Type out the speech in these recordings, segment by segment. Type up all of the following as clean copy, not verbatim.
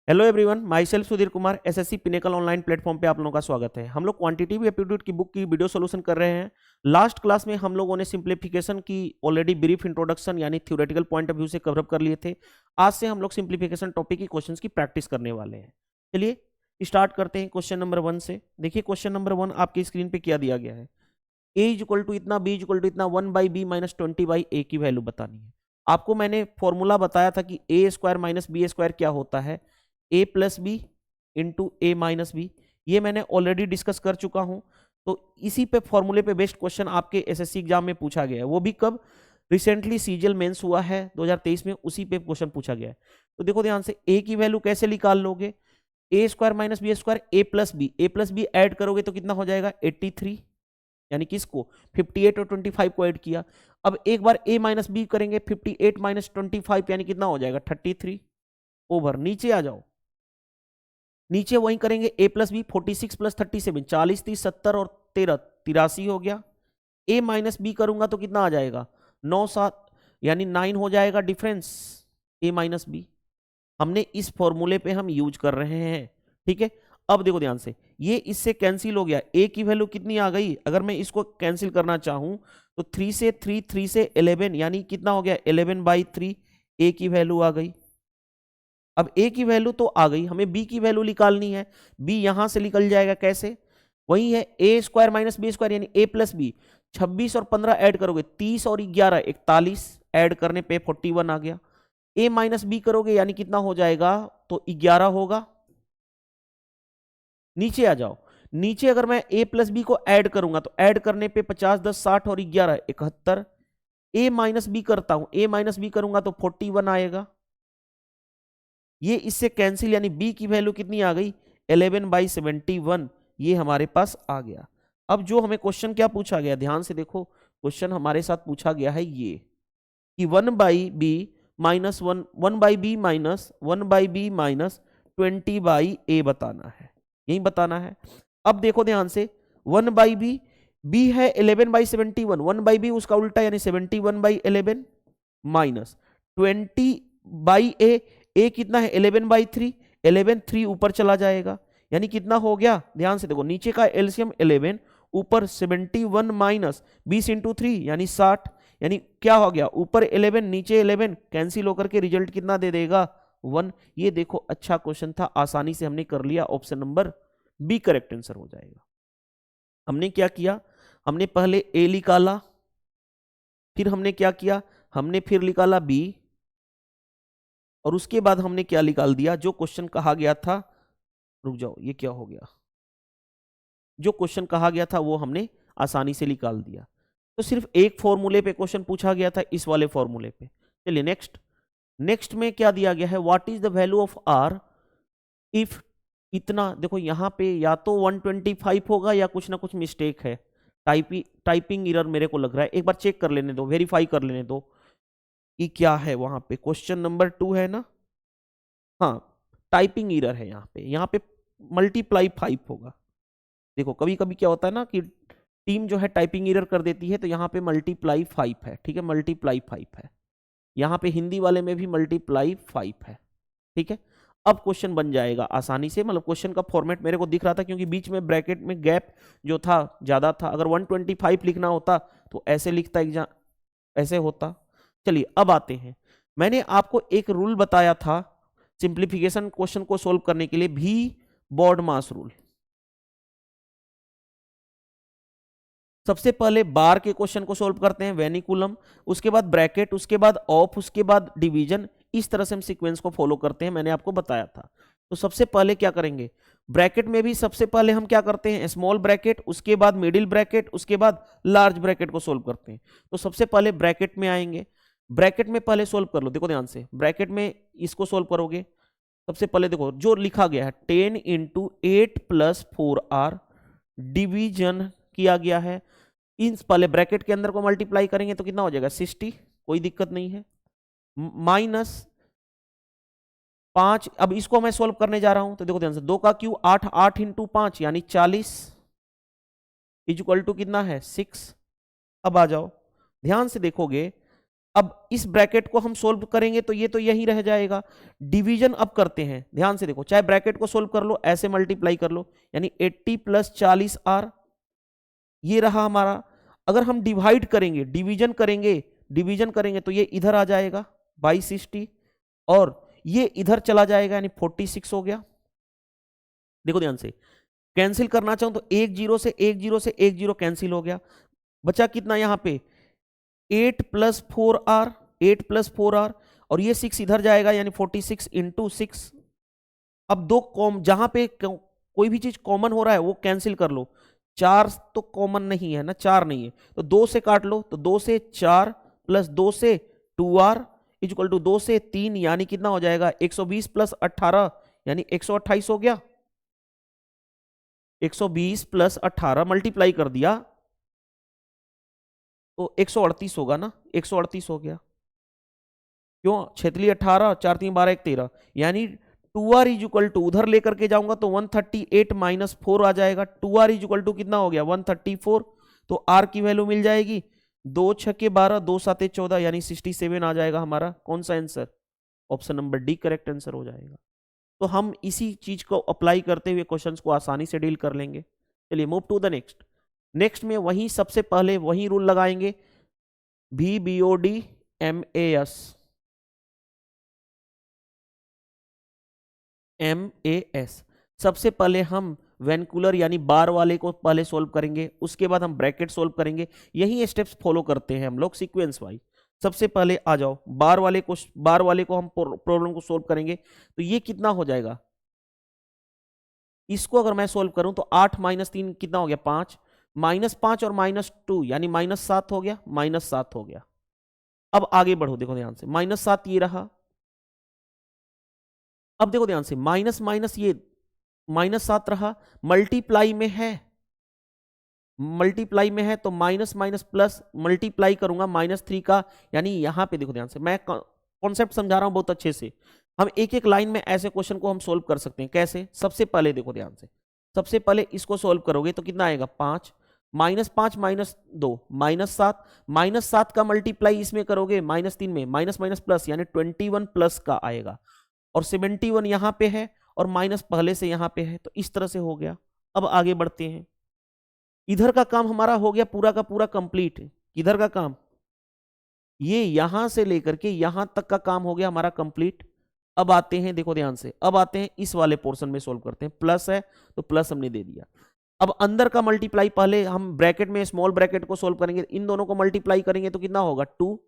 Hello everyone, my self Sudhir Kumar. SSC pinnacle online platform पे आप लोगों का स्वागत है। हम लोग क्वांटिटेटिव एप्टीट्यूड की बुक की वीडियो सॉल्यूशन कर रहे हैं। लास्ट क्लास में हम लोगों ने सिंप्लीफिकेशन की ऑलरेडी ब्रीफ इंट्रोडक्शन यानी थ्योरेटिकल पॉइंट ऑफ व्यू से कवर अप कर लिए थे। आज से हम लोग सिंप्लीफिकेशन टॉपिक की क्वेश्चंस की प्रैक्टिस करने वाले हैं। चलिए स्टार्ट करते हैं क्वेश्चन नंबर 1 से। देखिए क्वेश्चन नंबर 1 आपकी स्क्रीन पे क्या दिया गया है। ए इज इक्वल टू इतना, बी इज इक्वल टू इतना, 1/b-20/a की वैल्यू बतानी है। आपको मैंने फॉर्मूला बताया था कि ए स्क्वायर माइनस बी स्क्वायर क्या होता है, ए प्लस बी इंटू ए माइनस बी। ये मैंने ऑलरेडी डिस्कस कर चुका हूं। तो इसी पे फॉर्मूले पे बेस्ड क्वेश्चन आपके एसएससी एग्जाम में पूछा गया है, वो भी कब, रिसेंटली सीजीएल मेंस हुआ है 2023 में, उसी पे क्वेश्चन पूछा गया है। तो देखो ध्यान से, ए की वैल्यू कैसे निकाल लोगे, ए स्क्वायर माइनस बी स्क्वायर, ए प्लस बी ऐड करोगे तो कितना हो जाएगा 83, यानी किसको 58 और 25 को ऐड किया। अब एक बार a माइनस बी करेंगे, 58 माइनस 25 यानी कितना हो जाएगा 33 ओवर। नीचे आ जाओ, नीचे वही करेंगे a प्लस बी, 46 प्लस 37 40 30 70 और 13 83 हो गया। a माइनस बी करूंगा तो कितना आ जाएगा 9 7 यानी 9 हो जाएगा डिफरेंस a माइनस बी। हमने इस फॉर्मूले पे हम यूज कर रहे हैं, ठीक है। अब देखो ध्यान से, ये इससे कैंसिल हो गया, a की वैल्यू कितनी आ गई, अगर मैं इसको कैंसिल करना चाहूं तो 3 से 3, 3 से 11 यानी कितना हो गया 11/3 a की वैल्यू आ गई। अब a की वैल्यू तो आ गई, हमें b की वैल्यू निकालनी है। b यहां से निकल जाएगा कैसे, वही है a square minus B square यानी a प्लस बी। 26 और 15 ऐड करोगे 30 और 11 41, ऐड करने पे 41 आ गया। a माइनस बी करोगे यानी कितना हो जाएगा, तो 11 होगा। नीचे आ जाओ, नीचे अगर मैं a प्लस बी को ऐड करूंगा तो ऐड करने पे 50 10 60 और 11 71। a माइनस बी करता हूं, a माइनस बी करूंगा तो 41 आएगा। ये इससे कैंसिल, यानी b की वैल्यू कितनी आ गई 11/71, ये हमारे पास आ गया। अब जो हमें क्वेश्चन क्या पूछा गया, ध्यान से देखो, क्वेश्चन हमारे साथ पूछा गया है ये कि 1/b minus 1/b minus 20/a बताना है, यही बताना है। अब देखो ध्यान से, 1/b, b है 11/71, 1/b उसका उल्टा यानी 71/11 माइनस 20/a, a कितना है 11/3, 11 3 ऊपर चला जाएगा यानी कितना हो गया, ध्यान से देखो, नीचे का एलसीएम 11, ऊपर 71 माइनस 20 इंटू 3 यानी 60, यानी क्या हो गया, ऊपर 11 नीचे 11 कैंसिल होकर के रिजल्ट कितना दे देगा 1। ये देखो अच्छा क्वेश्चन था, आसानी से हमने कर लिया, option number B correct answer हो जाएगा। हमने क्या किया, हमने पहले ए निकाला, फिर हमने क्या किया, हमने फिर निकाला बी, और उसके बाद हमने क्या निकाल दिया, जो क्वेश्चन कहा गया था, रुक जाओ ये क्या हो गया, जो क्वेश्चन कहा गया था वो हमने आसानी से निकाल दिया। तो सिर्फ एक फॉर्मूले पे क्वेश्चन पूछा गया था, इस वाले फॉर्मूले पे। चलिए नेक्स्ट, नेक्स्ट में क्या दिया गया है, what is the value of R if इतना। देखो यहाँ पे या तो 125 होगा या कुछ ना कुछ मिस्टेक है, टाइपिंग एरर मेरे को लग रहा है, एक बार चेक कर लेने दो, वेरीफाई कर लेने दो कि क्या है वहां पे। क्वेश्चन नंबर 2 है ना, हाँ टाइपिंग एरर है यहाँ पे मल्टीप्लाई 5 होगा। देखो कभी कभी क्या होता है ना कि टीम जो है टाइपिंग एरर कर देती है, तो यहाँ पे मल्टीप्लाई 5 है, ठीक है, मल्टीप्लाई 5 है। यहाँ पे हिंदी वाले में भी मल्टीप्लाई 5 है, ठीक है। अब क्वेश्चन बन जाएगा आसानी से, मतलब क्वेश्चन का फॉर्मेट मेरे को दिख रहा था क्योंकि बीच में ब्रैकेट में गैप जो था ज्यादा था। अगर 125 लिखना होता तो ऐसे लिखता एग्जाम, ऐसे होता। चलिए अब आते हैं, मैंने आपको एक रूल बताया था सिंप्लीफिकेशन क्वेश्चन को सोल्व करने के लिए, भी बॉड मास रूल। सबसे पहले बार के क्वेश्चन को सोल्व करते हैं, वेनिकुलम, उसके बाद ब्रैकेट, उसके बाद ऑफ, उसके बाद डिवीजन, इस तरह से हम सीक्वेंस को फॉलो करते हैं, मैंने आपको बताया था। तो सबसे पहले क्या करेंगे, ब्रैकेट में भी सबसे पहले हम क्या करते हैं, स्मॉल ब्रैकेट, उसके बाद मिडिल ब्रैकेट, उसके बाद लार्ज ब्रैकेट को सोल्व करते हैं। तो सबसे पहले ब्रैकेट में आएंगे, ब्रैकेट में पहले सोल्व कर लो। देखो ध्यान से, ब्रैकेट में इसको सोल्व करोगे, सबसे पहले देखो जो लिखा गया है 10 इंटू 8 प्लस 4r, डिवीजन किया गया है, इन पहले ब्रैकेट के अंदर को मल्टीप्लाई करेंगे तो कितना हो जाएगा 60, कोई दिक्कत नहीं है, माइनस 5। अब इसको मैं सोल्व करने जा रहा हूं, तो देखो ध्यान से, 2 का क्यू 8, 8 इंटू 5 यानी 40 इज इक्वल टू कितना है 6। अब आ जाओ, ध्यान से देखोगे अब इस ब्रैकेट को हम सोल्व करेंगे तो ये तो यही रह जाएगा। डिवीजन अब करते हैं, ध्यान से देखो, चाहे ब्रैकेट को सोल्व कर लो, ऐसे मल्टीप्लाई कर लो, यानी 80 + 40R ये रहा हमारा। अगर हम डिवाइड करेंगे, डिवीजन करेंगे तो ये इधर आ जाएगा 2260 और ये इधर चला जाएगा, यानी 46 हो गया। देखो ध्यान से, कैंसिल करना चाहूं तो 1 0 से 1 0 से 1 0 कैंसिल हो गया। बचा कितना यहां पे 8 + 4R, 8 + 4R और ये 6 इधर जाएगा, यानी 46 × 6। अब जहां पे कोई भी चीज कॉमन हो रहा है वो कैंसिल कर लो। 4 तो कॉमन नहीं है ना, 4 नहीं है तो 2 से काट लो, तो 2 से 4 + 2 से 2R = 2 से 3, यानी कितना हो जाएगा 120 + 18 यानी 128 हो गया। 120 + 18 मल्टीप्लाई कर दिया तो 138 होगा ना, 138 हो गया। क्यों, 6 18, 4 3 12 1 13, यानी 2R = उधर लेकर के जाऊंगा तो 138 - 4 आ जाएगा। 2R = कितना हो गया 134, तो R की वैल्यू मिल जाएगी 2 6 12, 2 7 14, यानी 67 आ जाएगा हमारा कौन सा answer, option number D correct answer हो जाएगा। तो हम इसी चीज को अप्लाई करते हुए क्वेश्चंस को आसानी से डील कर लेंगे। चलिए move to the next. Next में वही सबसे पहले वही रूल लगाएंगे, VBOD MAS। सबसे पहले हम वेनकुलर यानी बार वाले को पहले सोल्व करेंगे, उसके बाद हम ब्रैकेट सोल्व करेंगे। यही स्टेप्स फॉलो करते हैं हम लोग सीक्वेंस वाइज। सबसे पहले आ जाओ बार वाले को हम प्रॉब्लम को सोल्व करेंगे। तो ये कितना हो जाएगा, इसको अगर मैं सोल्व करूं तो 8 - 3 कितना हो गया 5, -5 और -2 यानी -7 हो गया, -7 हो गया। अब आगे बढ़ो, देखो ध्यान से, -7 ये रहा। अब देखो ध्यान से, माइनस माइनस ये -7 रहा, मल्टीप्लाई में है तो माइनस माइनस प्लस मल्टीप्लाई करूंगा -3 का, यानी यहां पे देखो ध्यान से, मैं कॉन्सेप्ट समझा रहा हूं बहुत अच्छे से। हम एक एक लाइन में ऐसे क्वेश्चन को हम सोल्व कर सकते हैं। कैसे, सबसे पहले देखो ध्यान से, सबसे पहले इसको सोल्व करोगे तो कितना आएगा 5 -5 - 2 -7, -7 का मल्टीप्लाई इसमें करोगे -3 में, माइनस माइनस प्लस यानी 21 प्लस का आएगा, और 71 यहां पे है और माइनस पहले से यहां पे है, तो इस तरह से हो गया। अब आगे बढ़ते हैं, इधर का काम हमारा हो गया पूरा का पूरा कंप्लीट। इधर का काम, ये यहां से लेकर के यहां तक का काम हो गया हमारा कंप्लीट। अब आते हैं, देखो ध्यान से, अब आते हैं इस वाले पोर्शन में सोल्व करते हैं। प्लस है तो प्लस हमने दे दिया। अब अंदर का मल्टीप्लाई, पहले हम ब्रैकेट में स्मॉल ब्रैकेट को सोल्व करेंगे, इन दोनों को मल्टीप्लाई करेंगे तो कितना होगा 2,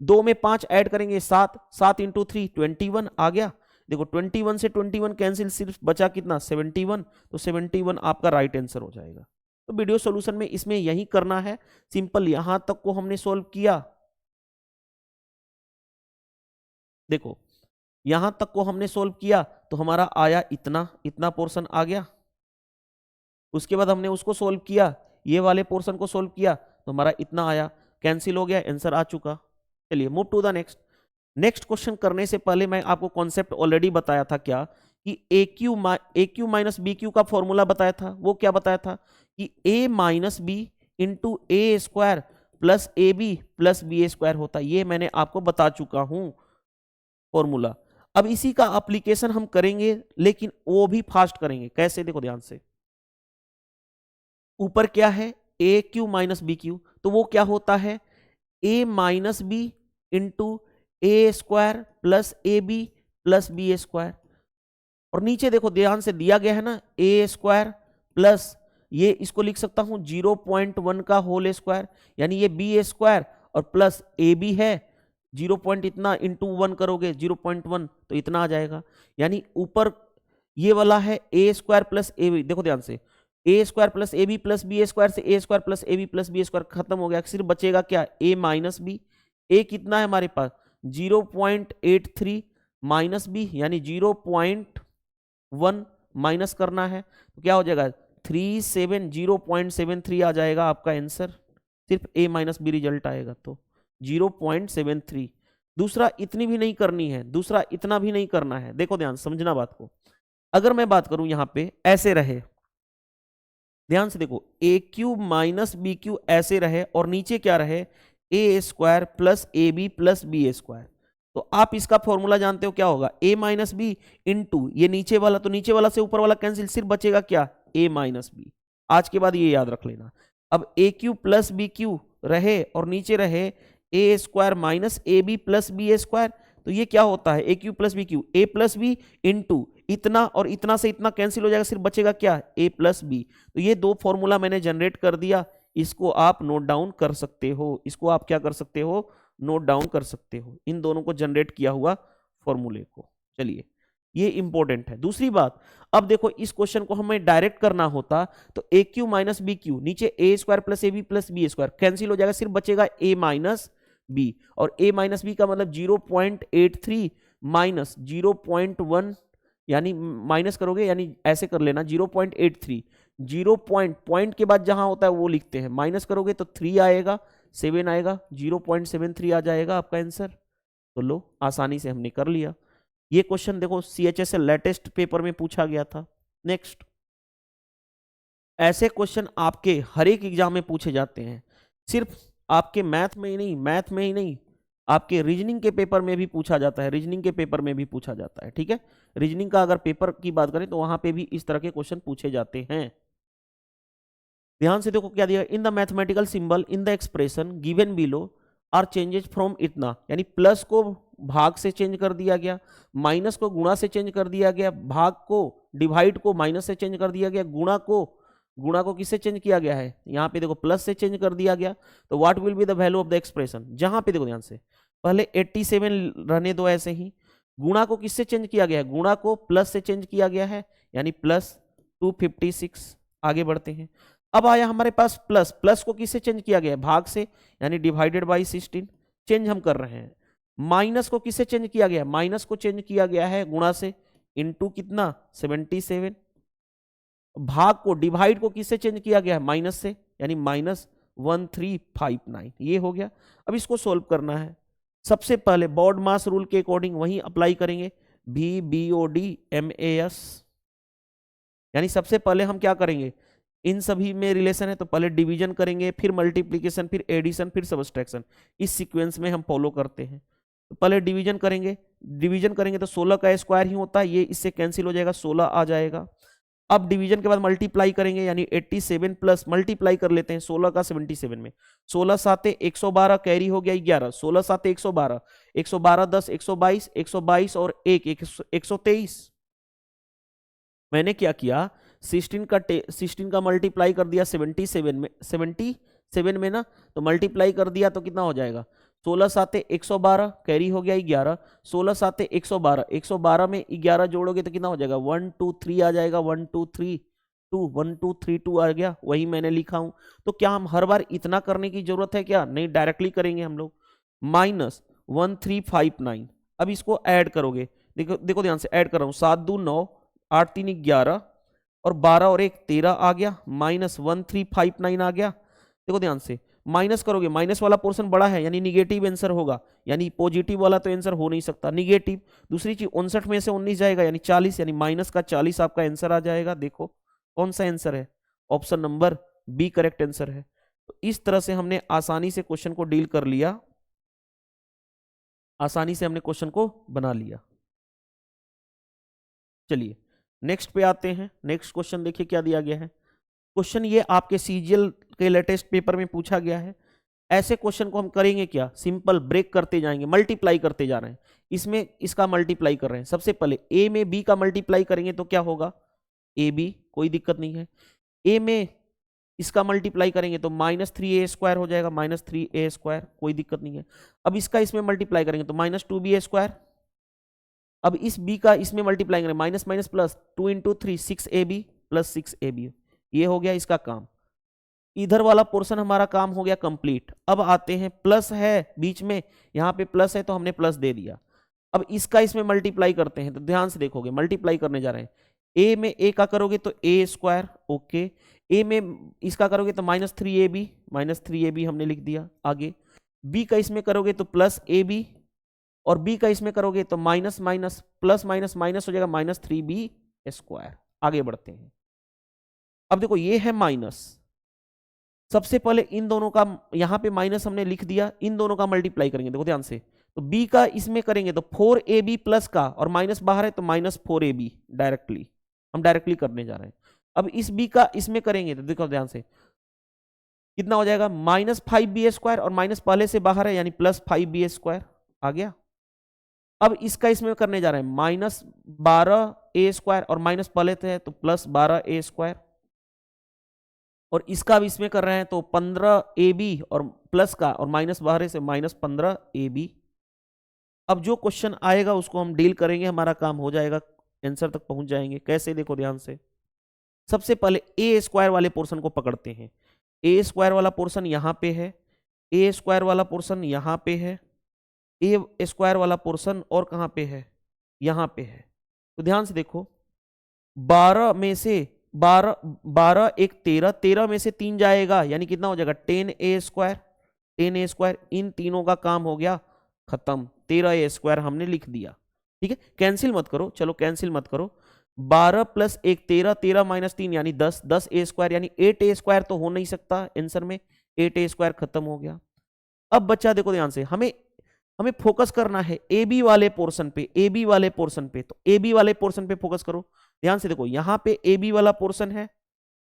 2 में 5 ऐड करेंगे 7, 7 × 3 21 आ गया। देखो 21 से 21 कैंसिल, सिर्फ बचा कितना 71, तो 71 आपका राइट आंसर हो जाएगा। तो वीडियो सॉल्यूशन में इसमें यही करना है, सिंपल यहां तक को हमने सोल्व किया। देखो यहां तक को हमने सोल्व किया तो हमारा आया इतना पोर्शन आ गया। उसके बाद हमने उसको सोल्व किया, ये वाले पोर्शन को सोल्व किया तो हमारा इतना आया, कैंसिल हो गया, आंसर आ चुका। चलिए move to the next. Next question करने से पहले मैं आपको कॉन्सेप्ट ऑलरेडी बताया था, क्या कि AQ - BQ का फॉर्मूला बताया था। वो क्या बताया था कि A - B × A² + AB + BA² होता है। ये मैंने आपको बता चुका हूं फॉर्मूला। अब इसी का एप्लीकेशन हम करेंगे, लेकिन वो भी फास्ट करेंगे। कैसे, देखो ध्यान से, ऊपर क्या है AQ - BQ, तो वो क्या होता है A - B × A² + AB + BA²। और नीचे देखो ध्यान से दिया गया है ना A² प्लस, ये इसको लिख सकता हूं 0.1 का होल स्क्वायर, यानी ये BA² और प्लस AB है 0 पॉइंट इतना × 1 करोगे 0.1 तो इतना आ जाएगा। यानी ऊपर ये वाला है A² + AB, देखो ध्यान से, A² + AB + BA² से A² + AB + BA² खत्म हो गया, सिर्फ बचेगा क्या A - B। A कितना है हमारे पास 0.83 माइनस B यानी 0.1 माइनस करना है, तो क्या हो जाएगा 0.73 आ जाएगा आपका आंसर। सिर्फ A - B रिजल्ट आएगा तो 0.73। दूसरा इतनी भी नहीं करनी है, दूसरा इतना भी नहीं करना है। देखो ध्यान समझना बात को, अगर मैं बात करूं यहां पे ऐसे रहे, ध्यान से देखो AQ - BQ ऐसे रहे और नीचे क्या रहे a square plus a b plus b square. तो आप इसका फॉर्मूला जानते हो क्या होगा, a माइनस बी इंटू ये नीचे वाला, तो नीचे वाला से ऊपर वाला कैंसिल, सिर्फ बचेगा क्या, a माइनस बी। आज के बाद ये याद रख लेना। अब a cube plus b cube रहे और नीचे रहे a square minus a b plus b square. तो ये क्या होता है, a cube plus b cube, a plus b into इतना और इतना से इतना कैंसिल हो जाएगा, सिर्फ बचेगा क्या, ए प्लस बी। तो ये दो फॉर्मूला मैंने जनरेट कर दिया, इसको आप नोट डाउन कर सकते हो, इसको आप क्या कर सकते हो, नोट डाउन कर सकते हो, इन दोनों को जनरेट किया हुआ फॉर्मूले को। चलिए ये इंपॉर्टेंट है। दूसरी बात, अब देखो इस क्वेश्चन को हमें डायरेक्ट करना होता तो a cube minus b cube, नीचे a square plus a b plus b square cancel हो जाएगा, सिर्फ बचेगा ए माइनस बी। और ए माइनस बी का मतलब 0.83 माइनस 0.1, यानी माइनस करोगे यानी ऐसे कर लेना 0.83, 0 पॉइंट के बाद जहां होता है वो लिखते हैं, माइनस करोगे तो 3 आएगा, 7 आएगा, 0.73 आ जाएगा आपका आंसर। तो लो आसानी से हमने कर लिया। ये क्वेश्चन देखो CHSL लेटेस्ट पेपर में पूछा गया था। नेक्स्ट, ऐसे क्वेश्चन आपके हर एक एग्जाम में पूछे जाते हैं, सिर्फ आपके मैथ में ही नहीं, आपके रीजनिंग के पेपर में भी पूछा जाता है, रीजनिंग के पेपर में भी पूछा जाता है। ठीक है, रीजनिंग का अगर पेपर की बात करें तो वहां पे भी इस तरह के क्वेश्चन पूछे जाते हैं। ध्यान से देखो क्या दिया, in the mathematical symbol in the expression given below are changes from इतना, यानी प्लस को भाग से चेंज कर दिया गया, माइनस को गुणा से चेंज कर दिया गया, भाग को डिवाइड को माइनस से चेंज कर दिया गया, गुणा को किससे चेंज किया गया है, यहाँ पे देखो प्लस से चेंज कर दिया गया। तो what will be the value of the expression, जहां पे देखो ध्यान से पहले 87 रहने दो ऐसे ही, गुणा को किससे चेंज किया गया है, गुणा को प्लस से चेंज किया गया है, यानी प्लस 256। आगे बढ़ते हैं, अब आया हमारे पास प्लस को किससे चेंज किया गया है, भाग से, यानी डिवाइडेड बाई 16 चेंज हम कर रहे हैं। माइनस को किससे चेंज किया गया है, माइनस को चेंज किया गया है गुणा से, इंटू कितना 77। भाग को डिवाइड को किससे चेंज किया गया है, माइनस से, यानी -1359। ये हो गया। अब इसको सोल्व करना है। सबसे पहले बॉड मास रूल के अकॉर्डिंग वही अप्लाई करेंगे, VBOD MAS, यानी सबसे पहले हम क्या करेंगे, इन सभी में रिलेशन है तो पहले डिवीजन करेंगे, फिर मल्टीप्लीकेशन, फिर एडिशन, फिर सबट्रैक्शन, इस सीक्वेंस में हम फॉलो करते हैं। तो पहले डिवीजन करेंगे तो 16 का स्क्वायर ही होता है, ये इससे कैंसिल हो जाएगा, 16 आ जाएगा। अब डिवीजन के बाद मल्टीप्लाई करेंगे, यानी 87 प्लस मल्टीप्लाई कर लेते हैं 16 का 77 में, 16 साते 112 कैरी हो गया 11, 16 साते 112, 112 10 122, 122 और 1 123। मैंने क्या किया, 16 का मल्टीप्लाई कर दिया 77 में ना, तो मल्टीप्लाई कर दिया तो कितना हो जाएगा, 16 साते 112 कैरी हो गया 11, 16 साते 112, 112 में 11 जोड़ोगे तो कितना हो जाएगा, 1 2 3 आ जाएगा, 1 2 3 2, 1 2 3 2 आ गया, वही मैंने लिखा हूं। तो क्या हम हर बार इतना करने की जरूरत है क्या, नहीं, डायरेक्टली करेंगे हम लोग, -1359। अब इसको ऐड करोगे, देखो ध्यान से ऐड कर रहा हूं, 7 2 9, 8 3 11 और 12 और 1 13 आ गया, -1359 आ गया। देखो ध्यान से माइनस करोगे, माइनस वाला पोर्शन बड़ा है यानी निगेटिव आंसर होगा, यानी पॉजिटिव वाला तो आंसर हो नहीं सकता, निगेटिव। दूसरी चीज 59 में से 19 जाएगा यानी 40, यानी माइनस का 40 आपका आंसर आ जाएगा। देखो कौन सा आंसर है, option number B correct answer है। तो इस तरह से हमने आसानी से क्वेश्चन को डील कर लिया, आसानी से हमने क्वेश्चन को बना लिया। चलिए नेक्स्ट पे आते हैं। नेक्स्ट क्वेश्चन देखिए क्या दिया गया है। क्वेश्चन ये आपके CGL के लेटेस्ट पेपर में पूछा गया है। ऐसे क्वेश्चन को हम करेंगे क्या, सिंपल ब्रेक करते जाएंगे, मल्टीप्लाई करते जा रहे हैं। इसमें इसका मल्टीप्लाई कर रहे हैं, सबसे पहले A में B का मल्टीप्लाई करेंगे तो क्या होगा, AB, कोई दिक्कत नहीं है। A में इसका मल्टीप्लाई करेंगे तो -3A² हो जाएगा, -3A², कोई दिक्कत नहीं है। अब इसका इसमें मल्टीप्लाई करेंगे तो -2BA²। अब इस B का इसमें मल्टीप्लाई करेंगे, minus minus plus, 2 × 3 6AB + 6AB। ये हो गया इसका काम, इधर वाला पोर्शन हमारा काम हो गया कंप्लीट। अब आते हैं, प्लस है बीच में, यहाँ पे प्लस है तो हमने प्लस दे दिया। अब इसका इसमें मल्टीप्लाई करते हैं, तो ध्यान से देखोगे मल्टीप्लाई करने जा रहे हैं। A में A का करोगे तो A², ओके। A में इसका करोगे तो -3AB हमने लिख दिया। आगे B का इसमें करोगे तो +AB, और B का इसमें करोगे तो minus minus plus minus minus हो जाएगा, -3B²। आगे बढ़ते हैं। अब देखो ये है माइनस, सबसे पहले इन दोनों का यहां पे माइनस हमने लिख दिया, इन दोनों का मल्टीप्लाई करेंगे, देखो ध्यान से। तो b का इसमें करेंगे तो 4ab प्लस का, और माइनस बाहर है तो -4ab, डायरेक्टली हम डायरेक्टली करने जा रहे हैं। अब इस b का इसमें करेंगे तो देखो ध्यान से कितना हो जाएगा, -5b², और माइनस पहले से बाहर है यानी +5b² आ गया। अब इसका इसमें करने जा रहे हैं -12a², और माइनस पहले थे तो +12a², और इसका भी इसमें कर रहे हैं तो 15ab और प्लस का, और माइनस बाहर से -15ab। अब जो क्वेश्चन आएगा उसको हम डील करेंगे, हमारा काम हो जाएगा, आंसर तक पहुंच जाएंगे। कैसे, देखो ध्यान से। सबसे पहले a² वाले पोर्शन को पकड़ते हैं। a² वाला पोर्शन यहां पे है, a² वाला पोर्शन यहां पे है, a² वाला पोर्शन और कहां पे है, यहां पे है। तो ध्यान से देखो, 12 में से 12 12 1 13, 13 में से 3 जाएगा यानी कितना हो जाएगा 10a², 10a²। इन तीनों का काम हो गया खत्म, 13a² हमने लिख दिया। ठीक है, कैंसिल मत करो, चलो कैंसिल मत करो। 12 + 1 13, 13 - 3 यानी 10, 10a² यानी 8a² तो हो नहीं सकता आंसर में, 8a² खत्म हो गया। अब बच्चा देखो ध्यान से, हमें फोकस करना है ए बी वाले पोर्शन पे, ए बी वाले पोर्शन पे। तो ए बी वाले पोर्शन पे फोकस करो। ध्यान से देखो, यहां पे ए बी वाला पोर्शन है,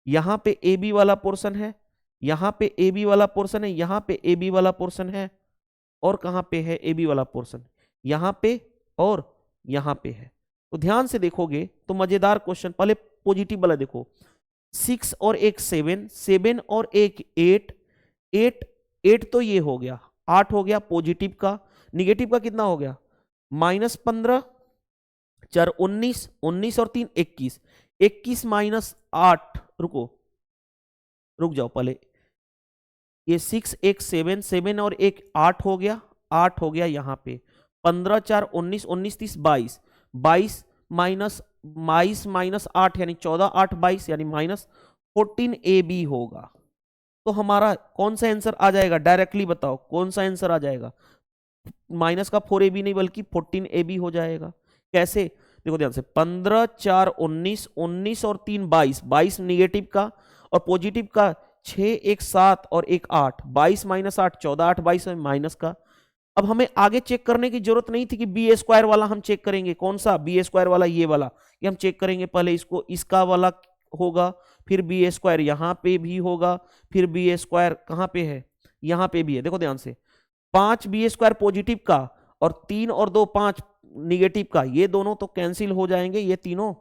यहां पे ए बी वाला पोर्शन है, यहां पे ए बी वाला पोर्शन है, यहां पे ए बी वाला पोर्शन है, और कहां पे है ए बी वाला पोर्शन, यहां पे और यहां पे है। तो ध्यान से देखोगे तो मजेदार क्वेश्चन, पहले पॉजिटिव वाला देखो, 6 और 1 7, 7 और 1 8, 8 8 तो ये हो गया, 8 हो गया पॉजिटिव का। निगेटिव का कितना हो गया, -15, 4 19, 19 और 3 21, 21 - 8, रुक जाओ पहले, ये 6 1 7, 7 और 1 8 हो गया, 8 हो गया यहाँ पे, 15 4 19, 19 30 22, 22 - 8 यानी 14, 8 22 यानी -14ab होगा। तो हमारा कौन सा आंसर आ जाएगा, डायरेक्टली बताओ कौन सा आंसर आ जाएगा, माइनस का 4ab नहीं बल्कि 14ab हो जाएगा। कैसे, देखो ध्यान से, 15 4 19, 19 और 3 22, 22 निगेटिव का, और पॉजिटिव का 6 1 7 और 1 8, 22 - 8 14, 8 22 माइनस का। अब हमें आगे चेक करने की जरूरत नहीं थी कि b² वाला हम चेक करेंगे, कौन सा b² वाला, ये वाला, ये हम चेक करेंगे पहले इसको, इसका वाला होगा, फिर b² यहां पे भी होगा, फिर b² कहां पे है, यहां पे भी है। देखो ध्यान से, 5 b² पॉजिटिव का और 3 और 2 5 निगेटिव का, ये दोनों तो कैंसिल हो जाएंगे, ये तीनों,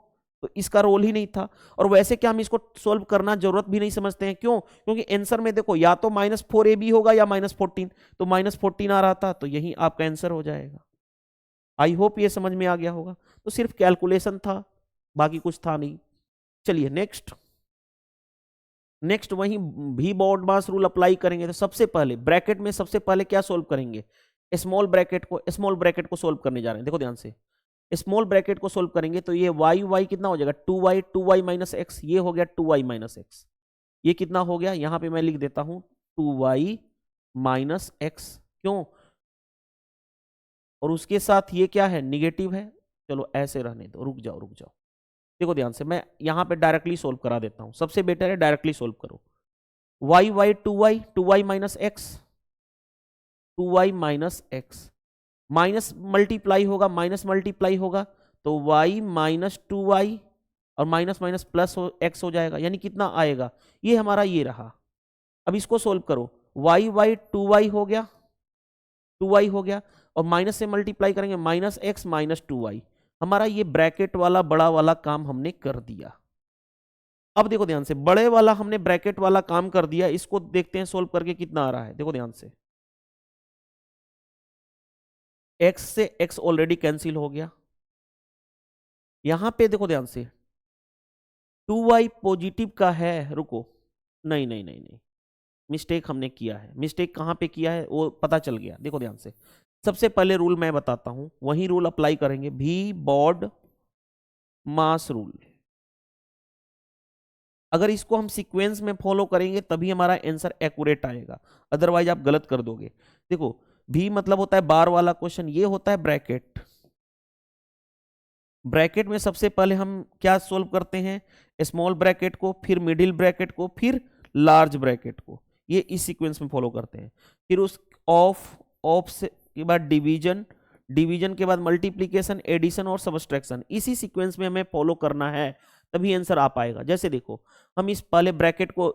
तो इसका रोल ही नहीं था। और वैसे क्या हम इसको सोल्व करना जरूरत भी नहीं समझते हैं, क्यों, क्योंकि आंसर में देखो या तो -4ab होगा या -14, तो -14 आ रहा था, तो यही आपका आंसर हो जाएगा। आई होप ये समझ में आ गया होगा। तो सिर्फ कैलकुलेशन था, बाकी कुछ था नहीं। चलिए नेक्स्ट वही भी बॉड मास रूल अप्लाई करेंगे। तो सबसे पहले ब्रैकेट में सबसे पहले क्या सोल्व करेंगे, स्मॉल ब्रैकेट को सोल्व करने जा रहे हैं। देखो ध्यान से, स्मॉल ब्रैकेट को सोल्व करेंगे तो ये y कितना हो जाएगा, 2y - x, ये हो गया 2y - x, ये कितना हो गया, यहां पे मैं लिख देता हूं 2y - x, क्यों, और उसके साथ ये क्या है, निगेटिव है। चलो ऐसे रहने दो, रुक जाओ देखो ध्यान से, मैं यहां पे डायरेक्टली सोल्व करा देता हूं, सबसे बेटर है डायरेक्टली सोल्व करो। y 2y - x, 2y - x, minus multiply होगा तो y - 2y और माइनस माइनस प्लस x हो जाएगा, यानी कितना आएगा, ये हमारा ये रहा। अब इसको सोल्व करो, y 2y हो गया, 2y हो गया, और माइनस से मल्टीप्लाई करेंगे -x - 2y, हमारा ये ब्रैकेट वाला बड़ा वाला काम हमने कर दिया। अब देखो ध्यान से, बड़े वाला हमने ब्रैकेट वाला काम कर दिया, इसको देखते हैं सोल्व करके कितना आ रहा है। देखो ध्यान से, x से x ऑलरेडी कैंसिल हो गया, यहां पे देखो ध्यान से 2y पॉजिटिव का है, रुको, नहीं, मिस्टेक हमने किया है। मिस्टेक कहां पे किया है वो पता चल गया। देखो ध्यान से, सबसे पहले रूल मैं बताता हूं, वही रूल अप्लाई करेंगे, भी बॉड मास रूल। अगर इसको हम सीक्वेंस में फॉलो करेंगे तभी हमारा आंसर एक्यूरेट आएगा, अदरवाइज आप गलत कर दोगे। देखो, भी मतलब होता है बार वाला क्वेश्चन, ये होता है ब्रैकेट। ब्रैकेट में सबसे पहले हम क्या सोल्व करते हैं, स्मॉल ब्रैकेट को, फिर मिडिल ब्रैकेट को, फिर लार्ज ब्रैकेट को, ये इस सीक्वेंस में फॉलो करते हैं। फिर उस ऑफ से के बाद डिवीजन, डिवीजन के बाद मल्टीप्लीकेशन, एडिशन और सबट्रैक्शन, इसी सीक्वेंस में हमें फॉलो करना है, तभी आंसर आ पाएगा। जैसे देखो, हम इस पहले ब्रैकेट को,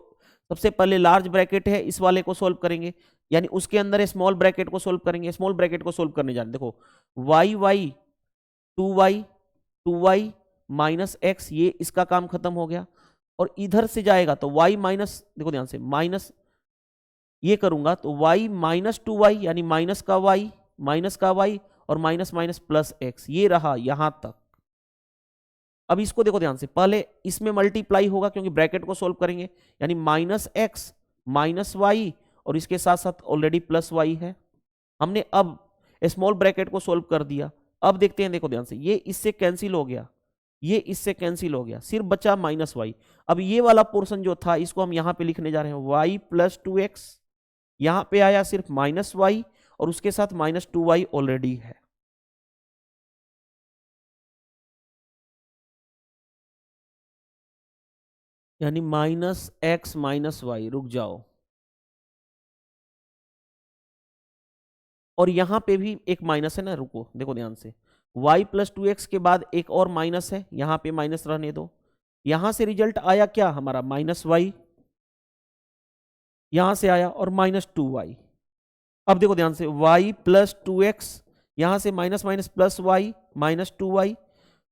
सबसे पहले लार्ज ब्रैकेट है, इस वाले को सोल्व करेंगे, यानी उसके अंदर स्मॉल ब्रैकेट को सोल्व करेंगे। स्मॉल ब्रैकेट को सोल्व करने जा रहे हैं, देखो y 2y माइनस एक्स, ये इसका काम खत्म हो गया। और इधर से जाएगा तो y माइनस, देखो ध्यान से, माइनस ये करूंगा तो y माइनस 2y, यानी माइनस का y और माइनस माइनस प्लस एक्स, ये रहा यहां तक। अब इसको देखो ध्यान से, पहले इसमें मल्टीप्लाई होगा क्योंकि ब्रैकेट को सोल्व करेंगे, यानी माइनस एक्स माइनस वाई और इसके साथ साथ ऑलरेडी प्लस वाई है। हमने अब स्मॉल ब्रैकेट को सोल्व कर दिया। अब देखते हैं, देखो ध्यान से, ये इससे कैंसिल हो गया, ये इससे कैंसिल हो गया, सिर्फ बचा माइनस वाई। अब ये वाला पोर्शन जो था, इसको हम यहां पे लिखने जा रहे हैं, वाई प्लस 2x, यहां पे आया सिर्फ माइनस वाई और उसके साथ माइनस 2y ऑलरेडी है। यानी माइनस एक्स माइनस वाई, रुक जाओ, और यहां पे भी एक माइनस है ना, रुको देखो ध्यान से, y प्लस 2x के बाद एक और माइनस है, यहां पे माइनस रहने दो। यहां से रिजल्ट आया क्या हमारा, माइनस वाई, यहां से आया और माइनस 2y। अब देखो ध्यान से, y प्लस 2x, यहां से minus minus plus Y, minus 2y,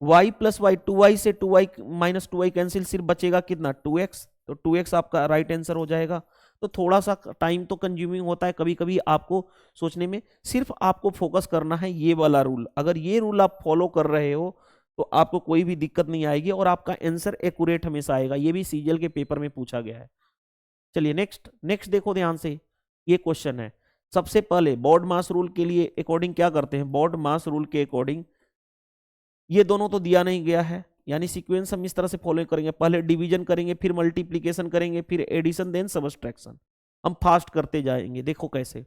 y plus Y, 2y से 2y माइनस 2y कैंसिल, सिर्फ बचेगा कितना, 2x। तो 2x आपका राइट आंसर हो जाएगा। तो थोड़ा सा टाइम तो कंज्यूमिंग होता है कभी कभी आपको सोचने में, सिर्फ आपको फोकस करना है ये वाला रूल। अगर ये रूल आप फॉलो कर रहे हो तो आपको कोई भी दिक्कत नहीं आएगी और आपका आंसर एक्यूरेट हमेशा आएगा। ये भी सीजीएल के पेपर में पूछा गया है। चलिए नेक्स्ट, नेक्स्ट देखो ध्यान से, ये क्वेश्चन है। सबसे पहले बोर्ड मास रूल के लिए अकॉर्डिंग क्या करते हैं, बोर्ड मास रूल के अकॉर्डिंग ये दोनों तो दिया नहीं गया है, यानी सीक्वेंस हम इस तरह से फॉलो करेंगे, पहले डिवीजन करेंगे, फिर मल्टीप्लीकेशन करेंगे, फिर एडिशन, देन सबट्रैक्शन। हम फास्ट करते जाएंगे, देखो कैसे।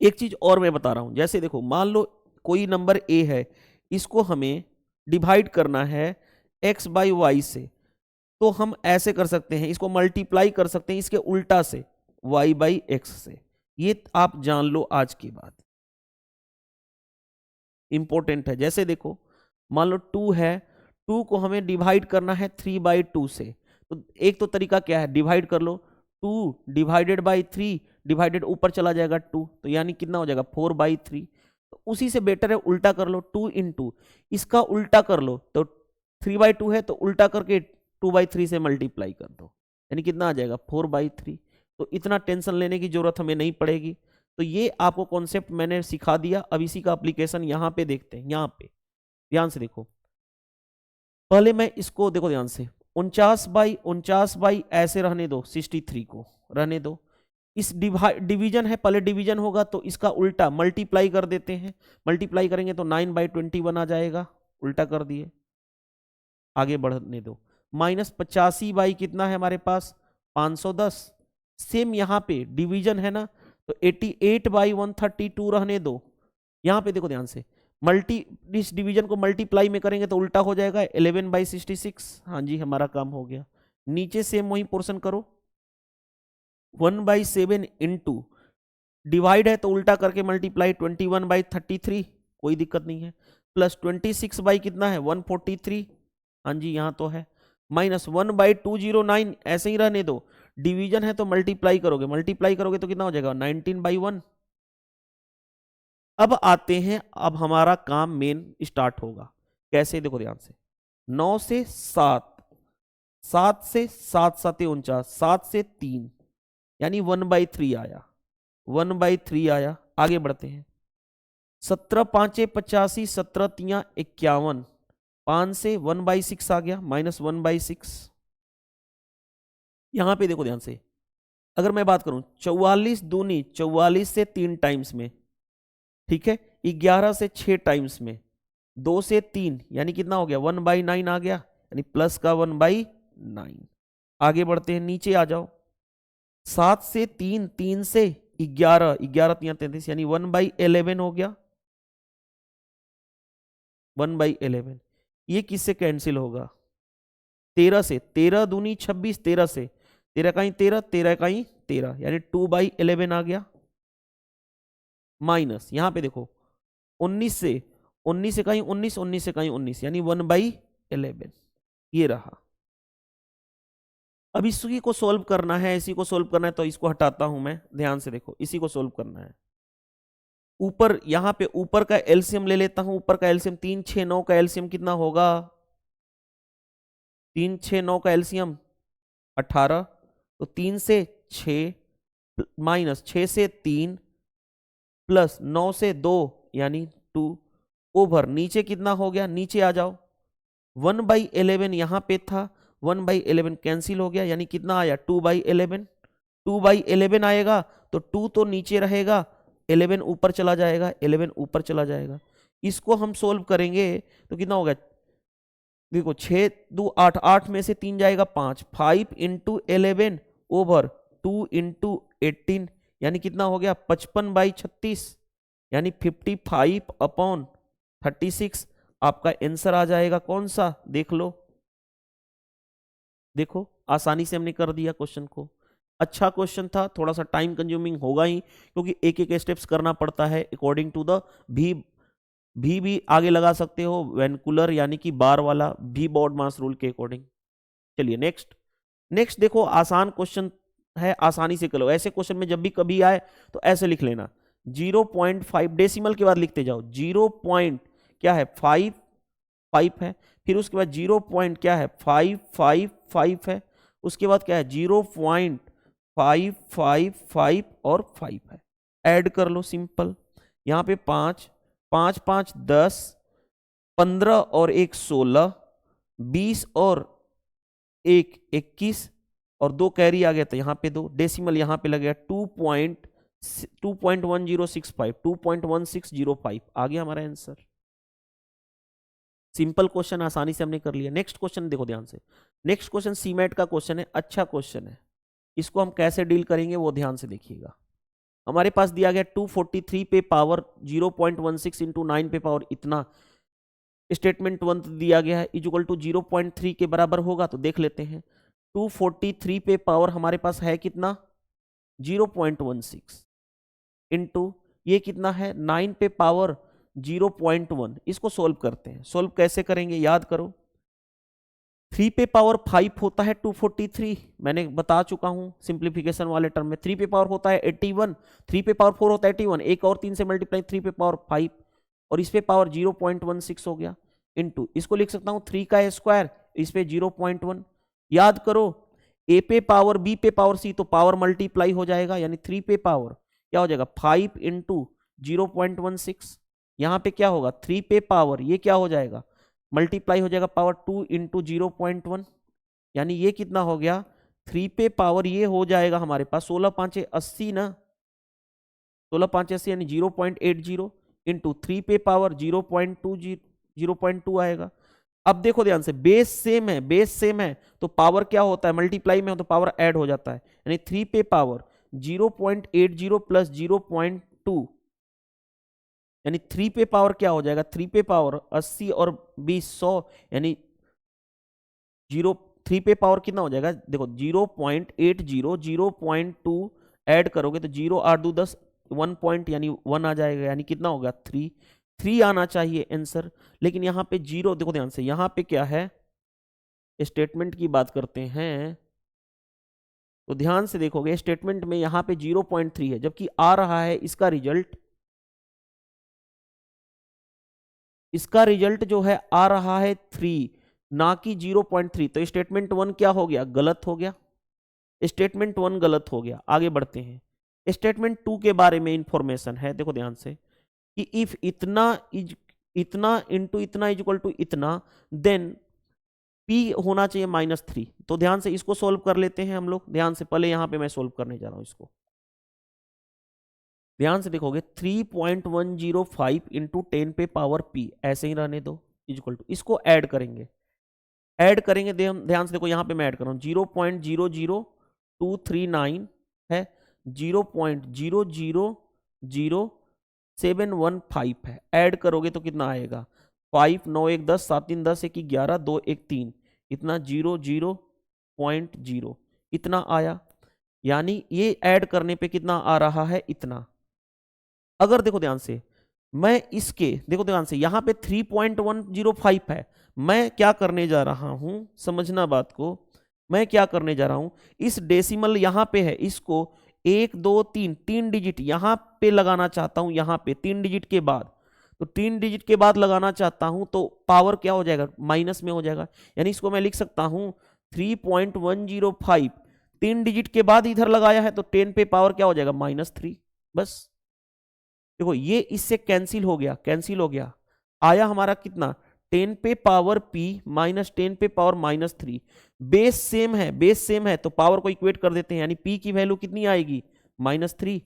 एक चीज और मैं बता रहा हूं, जैसे देखो मान लो कोई नंबर ए है, इसको हमें डिवाइड करना है x बाई वाई से, तो हम ऐसे कर सकते हैं, इसको मल्टीप्लाई कर सकते हैं इसके उल्टा से, y बाई एक्स से। ये आप जान लो आज की बात, इंपॉर्टेंट है। जैसे देखो मान लो 2 है, 2 को हमें डिवाइड करना है 3/2 से, तो एक तो तरीका क्या है, डिवाइड कर लो, 2 डिवाइडेड बाई 3, डिवाइडेड ऊपर चला जाएगा 2, तो यानी कितना हो जाएगा 4/3। तो उसी से बेटर है उल्टा कर लो, 2 इंटू, इसका उल्टा कर लो, तो 3/2 है तो उल्टा करके 2/3 से मल्टीप्लाई कर दो, यानी कितना आ जाएगा 4/3। तो इतना टेंशन लेने की जरूरत हमें नहीं पड़ेगी। तो ये आपको कॉन्सेप्ट मैंने सिखा दिया। अब इसी का एप्लीकेशन यहाँ पे देखते हैं, यहाँ पे ध्यान से देखो। पहले मैं इसको देखो ध्यान से, 49/49 ऐसे रहने दो, 63 को रहने दो। इस डिवीजन है, पहले डिवीजन होगा तो इसका उल्टा मल्टीप्लाई कर देते हैं, मल्टीप्लाई करेंगे तो 9/21 आ जाएगा, उल्टा कर दिए, आगे बढ़ने दो। -85 कितना है हमारे पास, 510। सेम यहाँ पे डिवीजन है ना, तो 88/132 रहने दो। यहाँ पे देखो ध्यान से, इस डिवीजन को मल्टीप्लाई में करेंगे तो उल्टा हो जाएगा, 11/66। हाँ जी, हमारा काम हो गया। नीचे सेम वही पोर्शन करो, 1/7 इंटू, डिवाइड है तो उल्टा करके मल्टीप्लाई, 21/33, कोई दिक्कत नहीं है, प्लस 26 कितना है 143, हाँ जी यहाँ तो है, -1/209 ऐसे ही रहने दो। डिवीजन है तो मल्टीप्लाई करोगे, मल्टीप्लाई करोगे तो कितना हो जाएगा 19/1। अब आते हैं, अब हमारा काम मेन स्टार्ट होगा। कैसे, देखो ध्यान से, 9 से 7, 7 से 7 7 49, 7 से 3, यानी 1/3 आया, 1/3 आया। आगे बढ़ते हैं, 17 5 85, 17 3 51, 5 से 1/6 आ गया, -1/6। यहां पे देखो ध्यान से, अगर मैं बात करूं 44 दूनी 44 से 3 टाइम्स में, ठीक है, 11 से 6 टाइम्स में, 2 से 3, यानी कितना हो गया 1/9 आ गया, यानी प्लस का 1/9। आगे बढ़ते हैं, नीचे आ जाओ, 7 से 3, 3 से 11, 11 3 33, यानी 1/11 हो गया, 1/11। ये किससे कैंसिल होगा, 13 से, 13 दूनी 26, 13 से, 13 का 13, 13 का 13, यानी 2/11 आ गया, माइनस यहाँ पे देखो 19 से, 19 से कहीं 19, 19 से कहीं 19, यानी 1/11 ये रहा। अब इसी को सोल्व करना है, इसी को सोल्व करना है, तो इसको हटाता हूं मैं, ध्यान से देखो, इसी को सोल्व करना है। ऊपर यहां पे ऊपर का एलसीएम ले लेता हूं, ऊपर का एलसीएम 3 6 9 का एलसीएम कितना होगा, 3 6 9 का एलसीएम 18, तो 3 से 6 माइनस 6 से 3 प्लस 9 से 2 यानी 2 ओवर नीचे कितना हो गया, नीचे आ जाओ, 1/11 यहां पे था, 1/11 कैंसिल हो गया, यानी कितना आया 2/11, 2/11 आएगा तो 2 तो नीचे रहेगा, 11 ऊपर चला जाएगा, 11 ऊपर चला जाएगा। इसको हम सोल्व करेंगे तो कितना होगा, देखो 6 2 8, 8 में से 3 जाएगा 5, 5 इंटू 11 ओवर 2 इंटू 18, यानी कितना हो गया 55/36, यानी 55/36 आपका आंसर आ जाएगा। कौन सा, देख लो, देखो आसानी से हमने कर दिया क्वेश्चन को। अच्छा क्वेश्चन था, थोड़ा सा टाइम कंज्यूमिंग होगा ही, क्योंकि एक एक स्टेप्स करना पड़ता है अकॉर्डिंग टू द भी आगे लगा सकते हो, वेनकुलर यानी कि बार वाला भी, बॉड मास रूल के अकॉर्डिंग। चलिए नेक्स्ट, नेक्स्ट देखो आसान क्वेश्चन है, आसानी से करो। ऐसे क्वेश्चन में जब भी कभी आए तो ऐसे लिख लेना, 0.5 डेसिमल के बाद लिखते जाओ, 0 पॉइंट क्या है 5 है, फिर उसके बाद 0 पॉइंट क्या है 5 है, उसके बाद क्या है 0.555 और 5 है, ऐड कर लो सिंपल। यहाँ पे 5 5 5 10, 15 और 1 16, 20 और 1 21 और 2 कैरी आ गया, तो यहाँ पे 2 डेसिमल यहाँ पे लग गया 2.1065, 2.1605 आ गया हमारा आंसर। सिंपल क्वेश्चन, आसानी से हमने कर लिया। नेक्स्ट क्वेश्चन देखो ध्यान से, नेक्स्ट क्वेश्चन सीमेट का क्वेश्चन है, अच्छा क्वेश्चन है, इसको हम कैसे डील करेंगे वो ध्यान से देखिएगा। हमारे पास दिया गया 243 पे पावर 0.16 इंटू 9 पे पावर इतना, स्टेटमेंट 1 दिया गया है इक्वल टू 0.3 के बराबर होगा, तो देख लेते हैं 243 पे पावर हमारे पास है कितना 0.16 इंटू ये कितना है 9 पे पावर 0.1, इसको सोल्व करते हैं। सोल्व कैसे करेंगे याद करो, 3 पे पावर 5 होता है 243, मैंने बता चुका हूं सिंप्लीफिकेशन वाले टर्म में। 3 पे पावर होता है 81, 3 पे पावर 4 होता है 81, एक और 3 से मल्टीप्लाई 3 पे पावर 5 और इस पे पावर 0.16 हो गया, इंटू इसको लिख सकता हूं 3 का स्क्वायर, इस पे 0.1। याद करो ए पे पावर बी पे पावर सी, तो पावर मल्टीप्लाई हो जाएगा, यानी 3 पे पावर क्या हो जाएगा 5 इंटू 0.16, यहां पे क्या होगा 3 पे पावर ये क्या हो जाएगा मल्टीप्लाई हो जाएगा पावर 2 इंटू 0.1, यानी ये कितना हो गया 3 पे पावर ये हो जाएगा हमारे पास 16 5 80 ना, 16 5 80 यानी 0.80 इंटू 3 पे पावर 0.2 आएगा। अब देखो ध्यान से, बेस सेम है, बेस सेम है तो पावर क्या होता है मल्टीप्लाई में हो तो पावर ऐड हो जाता है, यानी 3 पे पावर 0.80 प्लस 0.2, यानी 3 पे पावर क्या हो जाएगा 3 पे पावर 80 और 20 100, यानी 3 पे पावर कितना हो जाएगा देखो 0.80 0.2 ऐड करोगे तो 0 8 2 10 1 पॉइंट यानी 1 आ जाएगा, यानी कितना होगा 3 आना चाहिए आंसर। लेकिन यहाँ पे 0 देखो ध्यान से, यहाँ पे क्या है स्टेटमेंट की बात करते हैं तो ध्यान से देखोगे स्टेटमेंट में यहाँ पे 0.3 है, जबकि आ रहा है इसका रिजल्ट जो है आ रहा है 3 ना कि 0.3, तो स्टेटमेंट 1 क्या हो गया गलत हो गया, स्टेटमेंट 1 गलत हो गया। आगे बढ़ते हैं, स्टेटमेंट 2 के बारे में इंफॉर्मेशन है, देखो ध्यान से कि इफ इतना इंटू इतना इक्वल टू इतना देन P होना चाहिए -3, तो ध्यान से इसको सोल्व कर लेते हैं हम लोग। ध्यान से पहले यहां पे मैं सोल्व करने जा रहा हूं इसको, ध्यान से देखोगे 3.105 इंटू 10 पे पावर P ऐसे ही रहने दो इक्वल टू, इसको ऐड करेंगे ध्यान से देखो यहां पे मैं ऐड कर रहा हूं 0.00239 है, 0.0000715 है, ऐड करोगे तो कितना आएगा 5 9 1 10 7 3 10 1 11 2 1 3, इतना 0.0 इतना आया, यानी ये ऐड करने पे कितना आ रहा है, इतना। अगर देखो ध्यान से, मैं इसके देखो ध्यान से, यहां पे 3.105 है, मैं क्या करने जा रहा हूं, समझना बात को, मैं क्या करने जा रहा हूं, इस डेसिमल यहां पे है, इसको 1 2 3 3 डिजिट यहां पे लगाना चाहता हूं, यहां पे 3 डिजिट के बाद, तो 3 डिजिट के बाद लगाना चाहता हूं, तो पावर क्या हो जाएगा, माइनस में हो जाएगा, यानी इसको मैं लिख सकता हूं 3.105, 3 डिजिट के बाद इधर लगाया है, तो 10 पे पावर क्या हो जाएगा, -3। बस देखो ये इससे कैंसिल हो गया, कैंसिल हो गया, आया हमारा कितना, 10 पे पावर p माइनस 10 पे पावर -3। बेस सेम है, बेस सेम है, तो पावर को इक्वेट कर देते हैं, यानी p की वैल्यू कितनी आएगी, -3।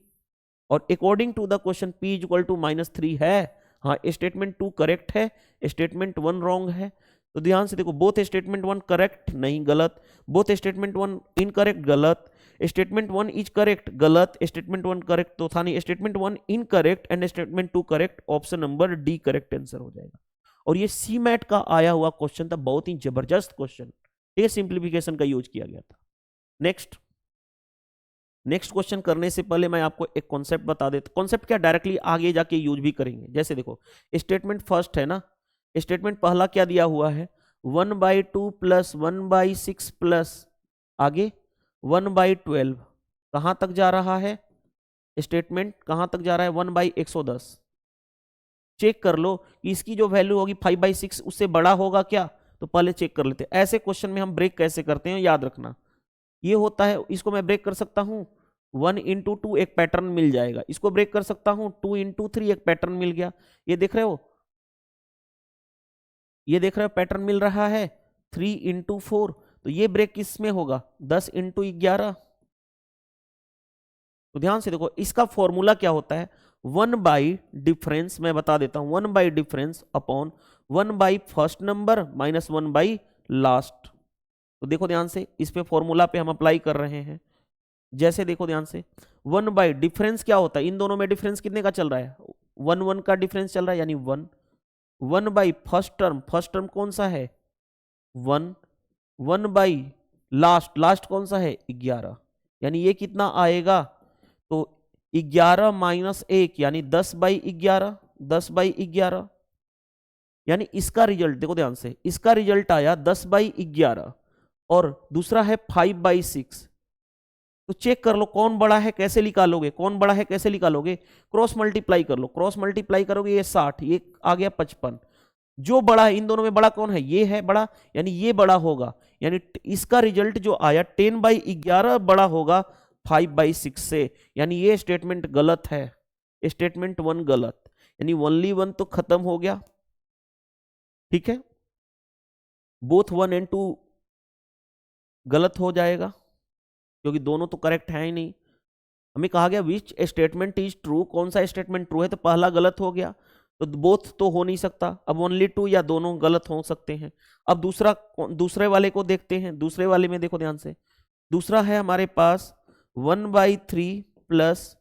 और according to the question p equal to -3 है। हाँ, स्टेटमेंट 2 करेक्ट है, स्टेटमेंट 1 रॉन्ग है। तो ध्यान से देखो, बोथ स्टेटमेंट 1 करेक्ट, नहीं गलत, बोथ स्टेटमेंट 1 इनकरेक्ट, गलत, स्टेटमेंट 1 इज करेक्ट, गलत, स्टेटमेंट 1 करेक्ट तो था नहीं, statement 1 incorrect and statement 2 correct, option number D correct answer हो जाएगा। और ये सीमैट का आया हुआ क्वेश्चन था, बहुत ही जबरदस्त क्वेश्चन, ये सिंप्लीफिकेशन का यूज किया गया था। नेक्स्ट क्वेश्चन करने से पहले मैं आपको एक कॉन्सेप्ट बता देता, कॉन्सेप्ट क्या डायरेक्टली आगे जाके यूज भी करेंगे। जैसे देखो, स्टेटमेंट फर्स्ट है ना, स्टेटमेंट पहला क्या दिया हुआ है, 1/2 प्लस 1/6 प्लस आगे 1/12, कहां तक जा रहा है स्टेटमेंट, कहां तक जा रहा है, 1/110। चेक कर लो कि इसकी जो वैल्यू होगी 5/6 उससे बड़ा होगा क्या, तो पहले चेक कर लेते हैं। ऐसे क्वेश्चन में हम ब्रेक कैसे करते हैं याद रखना, ये होता है, इसको मैं ब्रेक कर सकता हूं 1 into 2 एक पैटर्न मिल जाएगा, इसको ब्रेक कर सकता हूं 2 into 3 एक पैटर्न मिल गया, ये देख रहे हो, ये देख रहे हो पैटर्न मिल रहा है 3 into 4, तो ये ब्रेक किस में होगा 10 into 11। तो ध्यान से देखो, इसका फॉर्मूला क्या होता है, 1 बाई डिफरेंस, मैं बता देता हूं 1 by difference upon 1 by first number minus 1 by last. तो देखो ध्यान से, इस पे फॉर्मूला पे हम अप्लाई कर रहे हैं। जैसे देखो ध्यान से, 1 बाई डिफरेंस क्या होता है, इन दोनों में डिफरेंस कितने का चल रहा है, 1 1 का डिफरेंस चल रहा है, यानी 1 1 बाई फर्स्ट टर्म कौन सा है 1 1 बाई लास्ट कौन सा है 11, यानी ये कितना आएगा, तो 11 माइनस 1 यानी 10/11, 10/11, यानी इसका रिजल्ट देखो ध्यान से, इसका रिजल्ट आया 10/11 और दूसरा है 5/6। तो चेक कर लो कौन बड़ा है, कैसे निकालोगे, कौन बड़ा है कैसे निकालोगे, क्रॉस मल्टीप्लाई कर लो, क्रॉस मल्टीप्लाई करोगे ये 60, ये आ गया 55, जो बड़ा है इन दोनों में बड़ा कौन है, ये है बड़ा, यानी ये बड़ा होगा, यानी इसका रिजल्ट जो आया 10/11 बड़ा होगा 5/6 से, यानी ये स्टेटमेंट गलत है, स्टेटमेंट 1 गलत, यानी ओनली 1 तो खत्म हो गया, ठीक है, बोथ 1 and 2 गलत हो जाएगा क्योंकि दोनों तो करेक्ट है ही नहीं। हमें कहा गया विच स्टेटमेंट इज ट्रू, कौन सा स्टेटमेंट ट्रू है, तो पहला गलत हो गया, तो बोथ तो हो नहीं सकता, अब ओनली 2 या दोनों गलत हो सकते हैं। अब दूसरे वाले को देखते हैं, दूसरे वाले में देखो ध्यान से, दूसरा है हमारे पास 1/3 प्लस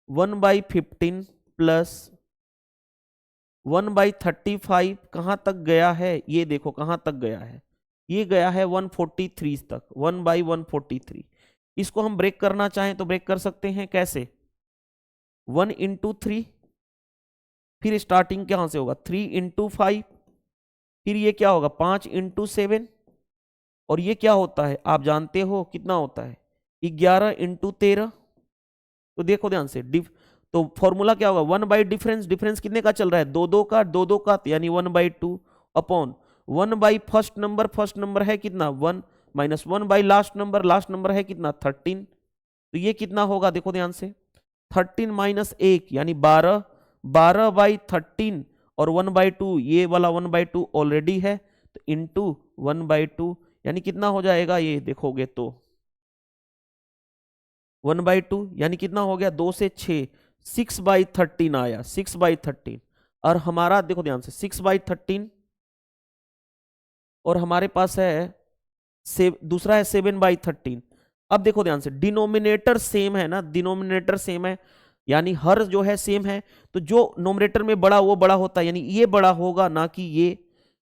1/15 प्लस 1/35, कहां तक गया है, ये देखो कहां तक गया है, ये गया है 143 तक, 1/143। इसको हम ब्रेक करना चाहें तो ब्रेक कर सकते हैं, कैसे 1 into 3, फिर स्टार्टिंग कहां से होगा 3 into 5, फिर ये क्या होगा 5 into 7, और ये क्या होता है आप जानते हो कितना होता है 11 into 13। तो देखो ध्यान से, तो फॉर्मूला क्या होगा 1 बाई डिफरेंस, डिफरेंस कितने का चल रहा है 2 2 का, 2 2 का, यानी 1/2 अपॉन 1 बाई फर्स्ट नंबर है कितना 1 माइनस 1 बाई लास्ट नंबर है कितना 13। तो ये कितना होगा देखो ध्यान से, 13 माइनस 1 यानी 12, 12/13 और 1/2, ये वाला 1/2 ऑलरेडी है, तो इंटू 1/2 यानी कितना हो जाएगा, ये देखोगे तो 1/2 यानी कितना हो गया 2 से 6, 6/13 आया, 6/13। और हमारा देखो ध्यान से 6/13 और हमारे पास है दूसरा है 7/13। अब देखो ध्यान से, डिनोमिनेटर सेम है ना, डिनोमिनेटर सेम है, यानी हर जो है सेम है, तो जो नोमिनेटर में बड़ा वो बड़ा होता है, यानी ये बड़ा होगा ना कि ये,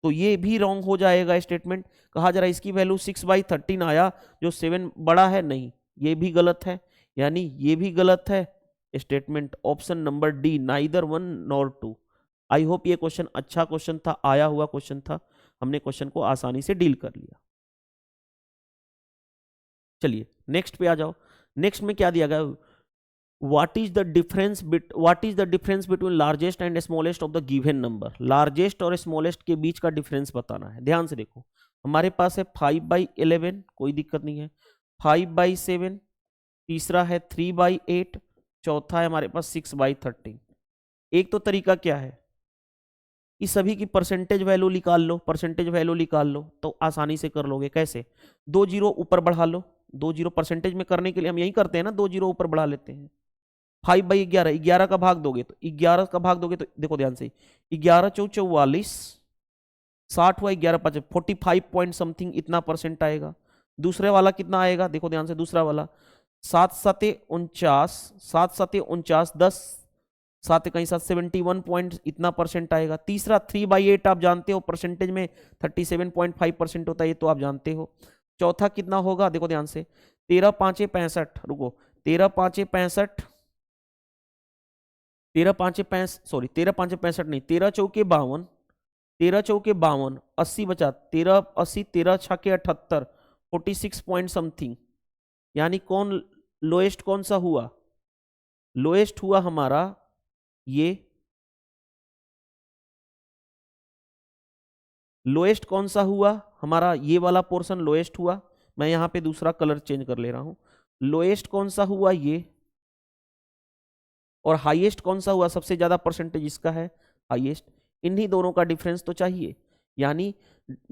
तो ये भी रॉन्ग हो जाएगा स्टेटमेंट। कहा जा रहा है इसकी वैल्यू 6/13 आया, जो 7 बड़ा है, नहीं, ये भी गलत है, यानी ये भी गलत है। Statement option number D, neither 1 nor 2। I hope ये क्वेश्चन अच्छा क्वेश्चन था, आया हुआ क्वेश्चन था, हमने क्वेश्चन को आसानी से डील कर लिया। चलिए नेक्स्ट पे आ जाओ। नेक्स्ट में क्या दिया गया, what is the difference between largest and smallest of the given number। Largest और स्मॉलेस्ट के बीच का डिफरेंस बताना है। ध्यान से देखो, हमारे पास है 5/11, कोई दिक्कत नहीं है, 5/7, तीसरा है 3/8, चौथा है हमारे पास 6/13। एक तो तरीका क्या है, इस सभी की परसेंटेज वैल्यू निकाल लो, परसेंटेज वैल्यू निकाल लो तो आसानी से कर लोगे। कैसे, 2 जीरो ऊपर बढ़ा लो, 2 जीरो परसेंटेज में करने के लिए हम यही करते हैं ना, 2 जीरो ऊपर बढ़ा लेते हैं। 5/11, 11 का भाग दोगे तो 11 का भाग दोगे तो देखो ध्यान से, 11 चौ 44, 60 हुआ, 11 5 45 पॉइंट समथिंग इतना परसेंट आएगा। दूसरे वाला कितना आएगा, देखो ध्यान से, दूसरा वाला 7 7 49, 7 7 49, 10 7 कहीं 7 71 पॉइंट इतना परसेंट आएगा। तीसरा 3/8 आप जानते हो परसेंटेज में 37.5% होता है, ये तो आप जानते हो। चौथा कितना होगा, देखो ध्यान से, 13 5 65, रुको, 13 5 65, 13 5 65 नहीं, 13 चौके 52, 13 चौके 52, 80 बचा, 13 80, 13 छके 78, 46 पॉइंट समथिंग। यानी कौन लोएस्ट कौन सा हुआ, लोएस्ट हुआ हमारा ये, लोएस्ट कौन सा हुआ हमारा, ये वाला पोर्शन लोएस्ट हुआ। मैं यहां पे दूसरा कलर चेंज कर ले रहा हूं। लोएस्ट कौन सा हुआ ये, और हाईएस्ट कौन सा हुआ, सबसे ज्यादा परसेंटेज इसका है हाईएस्ट। इन्हीं दोनों का डिफरेंस तो चाहिए, यानी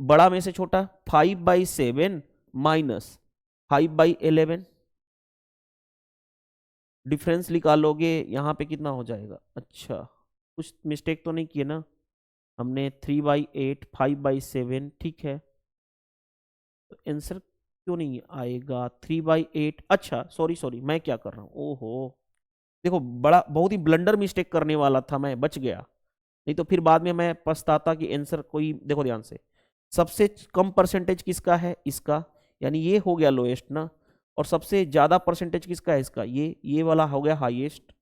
बड़ा में से छोटा 5/7 माइनस 5/11, डिफरेंस निकालोगे यहाँ पे कितना हो जाएगा। अच्छा, कुछ मिस्टेक तो नहीं किए ना हमने, 3/8 5/7, ठीक है, तो आंसर क्यों नहीं आएगा 3/8। अच्छा सॉरी मैं क्या कर रहा हूँ, ओहो देखो, बड़ा बहुत ही ब्लंडर मिस्टेक करने वाला था मैं, बच गया, नहीं तो फिर बाद में मैं पछताता कि आंसर कोई। देखो ध्यान से, सबसे कम परसेंटेज किसका है, इसका, यानी ये हो गया लोएस्ट ना, और सबसे ज्यादा परसेंटेज किसका है, इसका, ये वाला हो गया हाईएस्ट।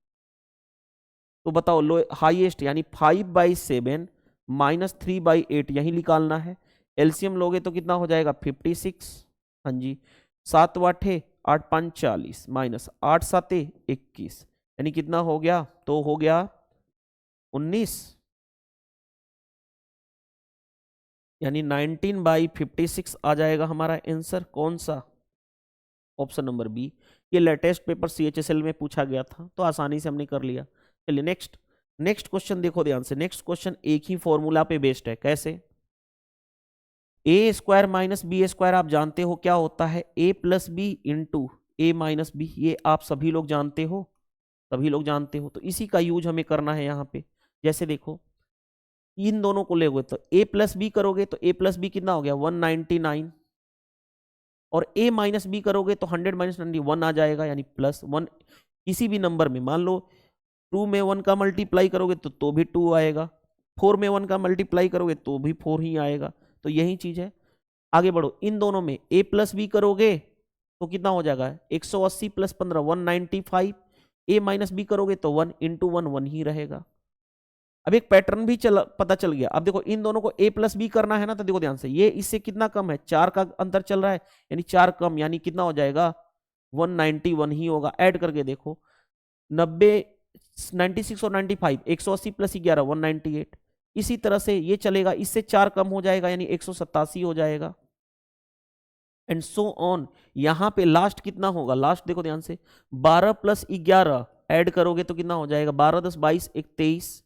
तो बताओ लो हाईएस्ट, यानी 5/7 माइनस 3/8 यही निकालना है। एलसीएम लोगे तो कितना हो जाएगा 56, हाँ जी, 7 8 8 5 40 माइनस 8 7 21, यानी कितना हो गया, तो हो गया 19, यानी 19/56 आ जाएगा हमारा आंसर। कौन सा, ऑप्शन नंबर बी। ये लेटेस्ट पेपर सीएचएसएल में पूछा गया था, तो आसानी से हमने कर लिया। चलिए नेक्स्ट क्वेश्चन देखो ध्यान से। नेक्स्ट क्वेश्चन एक ही फॉर्मूला पे बेस्ड है। कैसे, ए स्क्वायर माइनस बी स्क्वायर आप जानते हो क्या होता है, ए प्लस बी इंटू ए माइनस बी, ये आप सभी लोग जानते हो, सभी लोग जानते हो, तो इसी का यूज हमें करना है यहाँ पे। जैसे देखो, इन दोनों को ले तो ए प्लस बी करोगे तो ए प्लस बी कितना हो गया 199, और ए माइनस बी करोगे तो 100 माइनस 91 आ जाएगा, यानी +1। किसी भी नंबर में मान लो 2 में 1 का मल्टीप्लाई करोगे तो भी 2 आएगा, 4 में 1 का मल्टीप्लाई करोगे तो भी 4 ही आएगा। तो यही चीज है। आगे बढ़ो, इन दोनों में ए प्लस बी करोगे तो कितना हो जाएगा 180 + 15 195, ए माइनस बी करोगे तो 1 × 1 1 ही रहेगा। अब एक पैटर्न भी पता चल गया। अब देखो, इन दोनों को ए प्लस बी करना है ना, तो देखो ध्यान से, ये इससे कितना कम है, 4 का अंतर चल रहा है, यानी 4 कम, यानी कितना हो जाएगा 191 ही होगा। ऐड करके देखो, 90 96 और 95, 180 + 11 198। इसी तरह से ये चलेगा, इससे 4 कम हो जाएगा, यानी 187 हो जाएगा, एंड सो ऑन। यहां पे लास्ट कितना होगा, लास्ट देखो ध्यान से, 12 + 11 ऐड करोगे तो कितना हो जाएगा, 12 10 22 1 23,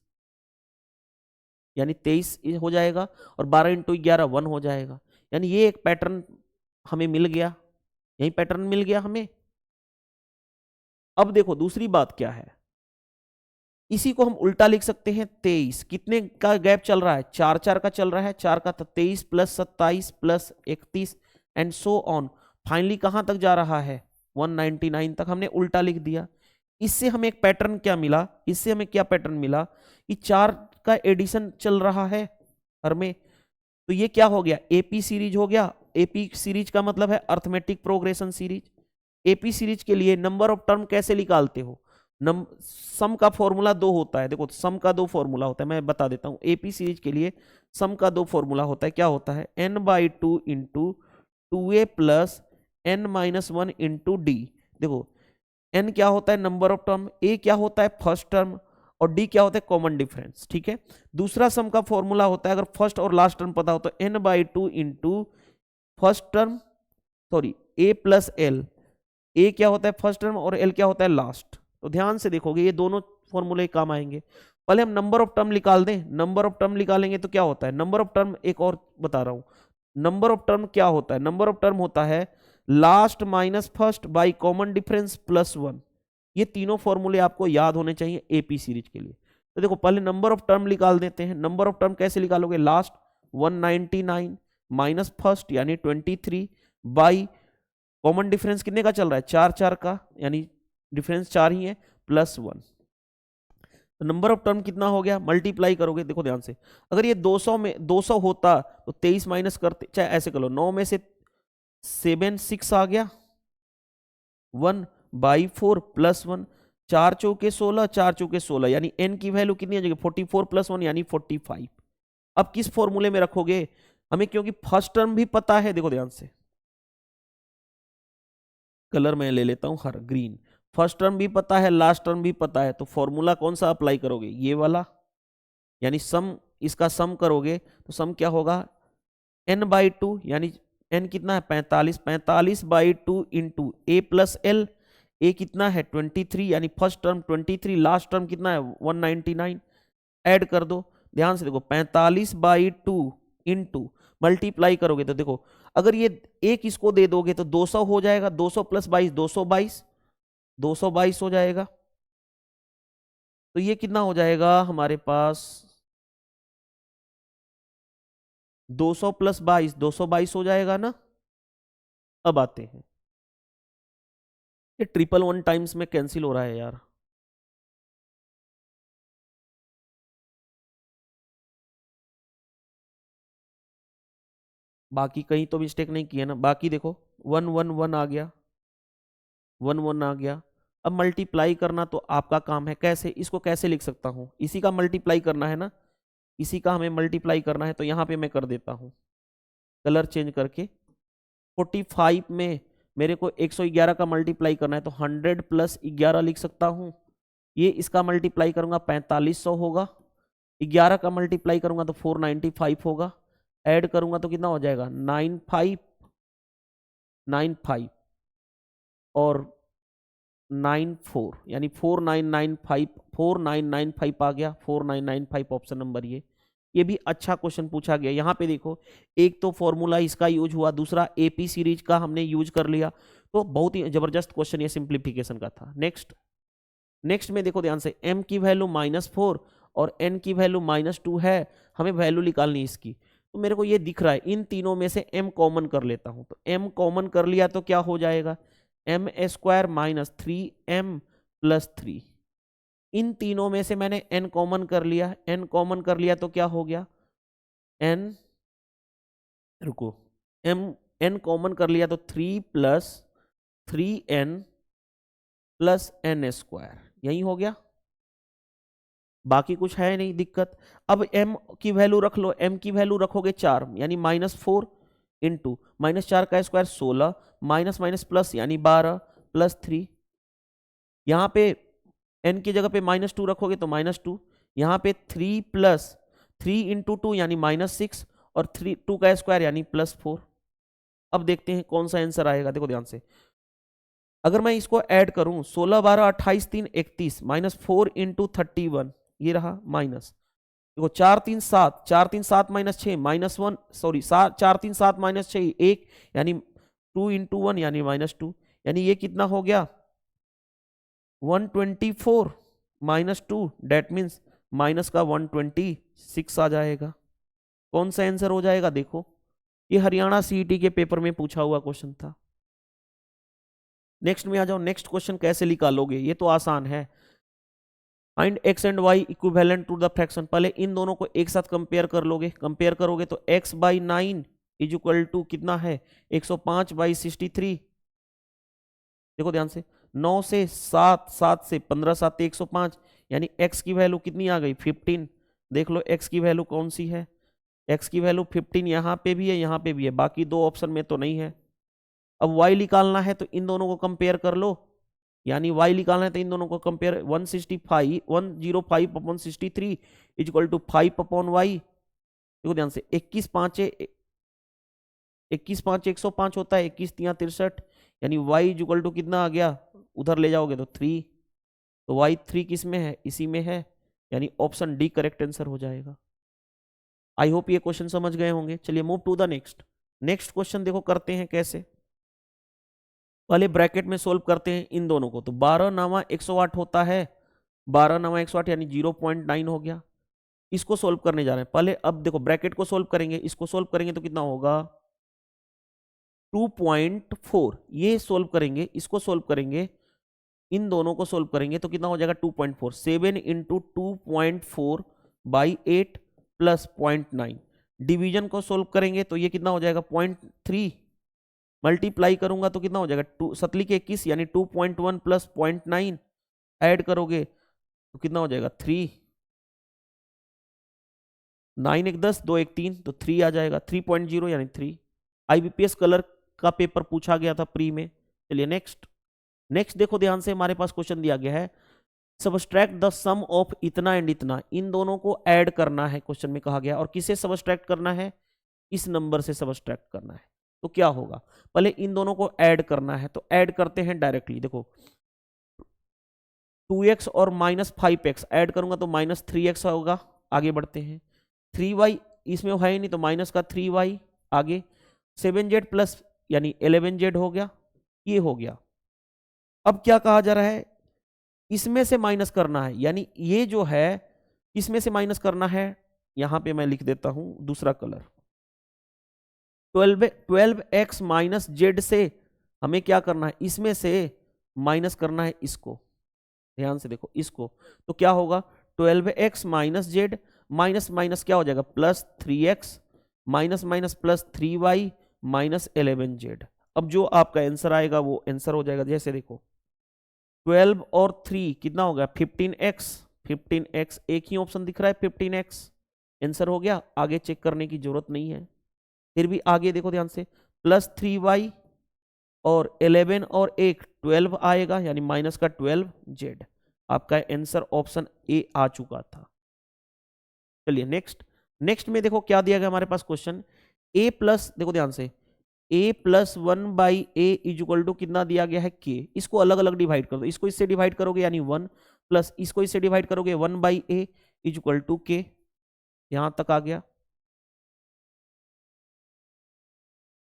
यानी 23 हो जाएगा, और 12 × 11 1 हो जाएगा। यानी ये एक पैटर्न हमें मिल गया, यही पैटर्न मिल गया हमें। अब देखो दूसरी बात क्या है, इसी को हम उल्टा लिख सकते हैं। 23 कितने का गैप चल रहा है, 4 4 का चल रहा है, 4 का, तो 23 + 27 + 31 एंड सो ऑन। फाइनली कहां तक जा रहा है 199 तक, हमने उल्टा लिख दिया। इससे हमें एक पैटर्न क्या मिला, इससे हमें क्या पैटर्न मिला कि 4 का एडिशन चल रहा है हर में, तो ये क्या हो गया, एपी सीरीज हो गया। एपी सीरीज का मतलब है arithmetic progression series. AP series के लिए नंबर ऑफ टर्म कैसे निकालते हो, सम का फॉर्मूला दो होता है। देखो सम का दो फॉर्मूला होता है, मैं बता देता हूं। एपी सीरीज के लिए सम का दो फॉर्मूला होता है। क्या होता है, n/2 into 2a plus n-1 into D. देखो n क्या होता है, नंबर ऑफ टर्म, a क्या होता है फर्स्ट टर्म, और d क्या होता है कॉमन डिफरेंस। ठीक है, दूसरा सम का फॉर्मूला होता है, अगर फर्स्ट और लास्ट टर्म पता हो तो n/2 into first term, sorry a plus l. A क्या होता है फर्स्ट टर्म और एल क्या होता है लास्ट। तो ध्यान से देखोगे ये दोनों फॉर्मूले काम आएंगे। पहले हम नंबर ऑफ टर्म निकाल दें। नंबर ऑफ टर्म निकालेंगे तो क्या होता है, नंबर ऑफ टर्म एक और बता रहा हूं, नंबर ऑफ टर्म क्या होता है, नंबर ऑफ टर्म होता है last minus first by common difference plus 1। ये तीनों फॉर्मूले आपको याद होने चाहिए एपी सीरीज के लिए। तो देखो पहले नंबर ऑफ टर्म निकाल देते हैं। नंबर ऑफ टर्म कैसे निकालोगे, लास्ट 199 माइनस फर्स्ट यानी 23 बाई कॉमन डिफरेंस कितने का चल रहा है, 4 का, यानी डिफरेंस 4 ही है, प्लस 1। तो नंबर ऑफ टर्म कितना हो गया, मल्टीप्लाई करोगे। देखो ध्यान से, अगर ये 200 में 200 होता तो 23 माइनस करते, चाहे ऐसे कर लो, 9 में से 7 6 आ गया, 1/4 प्लस 1, 4 चौके 16, 4 चौके 16, यानी n की वैल्यू कितनी आ जाएगी 44 प्लस 1 यानी 45। अब किस फॉर्मूले में रखोगे, हमें क्योंकि फर्स्ट टर्म भी पता है, देखो ध्यान से, कलर मैं ले लेता हूं हर ग्रीन, फर्स्ट टर्म भी पता है लास्ट टर्म भी पता है, तो फॉर्मूला कौन सा अप्लाई करोगे, ये वाला, यानी सम, इसका सम करोगे तो सम क्या होगा, n/2, यानी n कितना है 45, 45/2 इंटू ए प्लस एल। ए कितना है 23, यानी फर्स्ट टर्म 23, लास्ट टर्म कितना है 199, ऐड कर दो। ध्यान से देखो 45/2 इंटू मल्टीप्लाई करोगे तो देखो, अगर ये एक इसको दे दोगे तो 200 हो जाएगा, 200 प्लस 22 222, 222 हो जाएगा। तो ये कितना हो जाएगा हमारे पास, 200 प्लस 22 222 हो जाएगा ना। अब आते हैं, ये 111 टाइम्स में कैंसिल हो रहा है यार। बाकी कहीं तो मिस्टेक नहीं किया ना, बाकी देखो 111 आ गया, 1 आ गया। अब मल्टीप्लाई करना तो आपका काम है, कैसे, इसको कैसे लिख सकता हूं, इसी का मल्टीप्लाई करना है ना, इसी का हमें मल्टीप्लाई करना है। तो यहां पे मैं कर देता हूं कलर चेंज करके, 45 में मेरे को 111 का मल्टीप्लाई करना है तो 100 प्लस 11 लिख सकता हूं। ये इसका मल्टीप्लाई करूंगा 4500 होगा, 11 का मल्टीप्लाई करूंगा तो 495 होगा, ऐड करूंगा तो कितना हो जाएगा 9595 और 94, यानी 4995 आ गया, 4995 ऑप्शन नंबर ये भी अच्छा क्वेश्चन पूछा गया। यहाँ पे देखो एक तो फॉर्मूला इसका यूज हुआ, दूसरा एपी सीरीज का हमने यूज कर लिया, तो बहुत ही जबरदस्त क्वेश्चन ये सिंप्लीफिकेशन का था। नेक्स्ट में देखो ध्यान से, m की वैल्यू -4 और n की वैल्यू -2 है, हमें वैल्यू निकालनी है इसकी। तो मेरे को ये दिख रहा है, इन तीनों में से m कॉमन कर लेता हूं, तो m कॉमन कर लिया तो क्या हो जाएगा, m² माइनस 3m प्लस 3। इन तीनों में से मैंने n कॉमन कर लिया, n कॉमन कर लिया तो क्या हो गया, n, रुको, n कॉमन कर लिया तो 3 प्लस 3n प्लस n², यही हो गया, बाकी कुछ है नहीं दिक्कत। अब m की वैल्यू रख लो, m की वैल्यू रखोगे 4, यानी -4 इंटू -4 का स्क्वायर 16, माइनस माइनस प्लस यानी 12 प्लस 3, यहाँ पे n की जगह पे -2 रखोगे तो -2, यहाँ पे 3 प्लस 3 इंटू 2 यानी -6 और 2 का स्क्वायर यानी +4। अब देखते हैं कौन सा आंसर आएगा। देखो ध्यान से, अगर मैं इसको ऐड करूं 16 12 28 3 31 -4 इंटू 31, ये रहा माइनस, देखो 4 3 7, 4 3 7 -6 -1, सॉरी 4 3 7 -6 1, यानी 2 इंटू 1 यानी -2, यानी ये कितना हो गया 124 -2, डेट मीन्स माइनस का 126 आ जाएगा। कौन सा आंसर हो जाएगा, देखो ये हरियाणा सीईटी के पेपर में पूछा हुआ क्वेश्चन था। नेक्स्ट में आ जाओ, नेक्स्ट क्वेश्चन कैसे निकालोगे, ये तो आसान है। Find X and Y equivalent to the fraction. पहले इन दोनों को एक साथ कंपेयर कर लोगे, कंपेयर करोगे तो x by 9 is equal to कितना है 105 बाई 63। देखो ध्यान से 9 से 7, 7 से 15, 7 से 105, यानी x की वैल्यू कितनी आ गई 15। देख लो x की वैल्यू कौन सी है, x की वैल्यू 15 यहाँ पे भी है, यहाँ पे भी है, बाकी दो ऑप्शन में तो नहीं है। अब y निकालना है तो इन दोनों को कंपेयर कर लो, यानी y निकालना है तो इन दोनों को compare 105 upon 63 is equal to 5 upon y. देखो ध्यान से 21 5 105 होता है, 21 3 63, यानी y इज इक्वल टू कितना आ गया, उधर ले जाओगे तो 3, तो y 3 किस में है, इसी में है, यानी ऑप्शन डी करेक्ट आंसर हो जाएगा। आई होप ये क्वेश्चन समझ गए होंगे। चलिए move to the next. Next question देखो करते हैं कैसे। पहले ब्रैकेट में सोल्व करते हैं इन दोनों को, तो 12 नामा 108 होता है, 12 नामा 108 यानी 0.9 हो गया। इसको सोल्व करने जा रहे हैं पहले। अब देखो ब्रैकेट को सोल्व करेंगे, इसको सोल्व करेंगे तो कितना होगा 2.4। ये सोल्व करेंगे, इसको सोल्व करेंगे, इन दोनों को सोल्व करेंगे तो कितना हो जाएगा 2.4। 7 इंटू 2.4 बाई 8 प्लस 0.9। डिवीजन को सोल्व करेंगे तो ये कितना हो जाएगा 0.3। मल्टीप्लाई करूंगा तो कितना हो जाएगा 2 सतली के 21 यानी 2.1 प्लस 0.9 ऐड करोगे तो कितना हो जाएगा 3। 9 1 10 2 1 3 तो 3 आ जाएगा 3.0 यानी 3। आईबीपीएस कलर का पेपर पूछा गया था प्री में। चलिए नेक्स्ट। नेक्स्ट देखो ध्यान से, हमारे पास क्वेश्चन दिया गया है सबस्ट्रैक्ट द सम ऑफ इतना एंड इतना। इन दोनों को ऐड करना है क्वेश्चन में कहा गया, और किसे सबस्ट्रैक्ट करना है, इस नंबर से सबस्ट्रैक्ट करना है। तो क्या होगा, पहले इन दोनों को ऐड करना है, तो ऐड करते हैं डायरेक्टली। देखो 2x और -5x ऐड करूंगा तो -3x होगा। आगे बढ़ते हैं, 3y इसमें है ही नहीं तो माइनस का 3y। आगे 7z प्लस यानी 11z हो गया, ये हो गया। अब क्या कहा जा रहा है, इसमें से माइनस करना है, यानी ये जो है इसमें से माइनस करना है। यहां पे मैं लिख देता हूं दूसरा कलर, 12x माइनस जेड से हमें क्या करना है, इसमें से माइनस करना है इसको। ध्यान से देखो इसको, तो क्या होगा 12x minus Z, minus minus क्या हो जाएगा +3x, minus minus +3y minus 11z। अब जो आपका आंसर आएगा वो आंसर हो जाएगा, जैसे देखो 12 और 3 कितना हो गया 15x। 15x एक ही ऑप्शन दिख रहा है 15x, आंसर हो गया, आगे चेक करने की जरूरत नहीं है। फिर भी आगे देखो ध्यान से, +3y और 11 और 1 12 आएगा, यानी माइनस का 12z। आपका आंसर ऑप्शन ए आ चुका था। चलिए नेक्स्ट। नेक्स्ट में देखो क्या दिया गया हमारे पास क्वेश्चन, a प्लस, देखो ध्यान से a plus 1/a is equal to कितना दिया गया है k। इसको अलग अलग डिवाइड कर दो, इसको इससे डिवाइड करोगे यानी 1, प्लस इसको इससे डिवाइड करोगे 1/a is equal to k। यहां तक आ गया।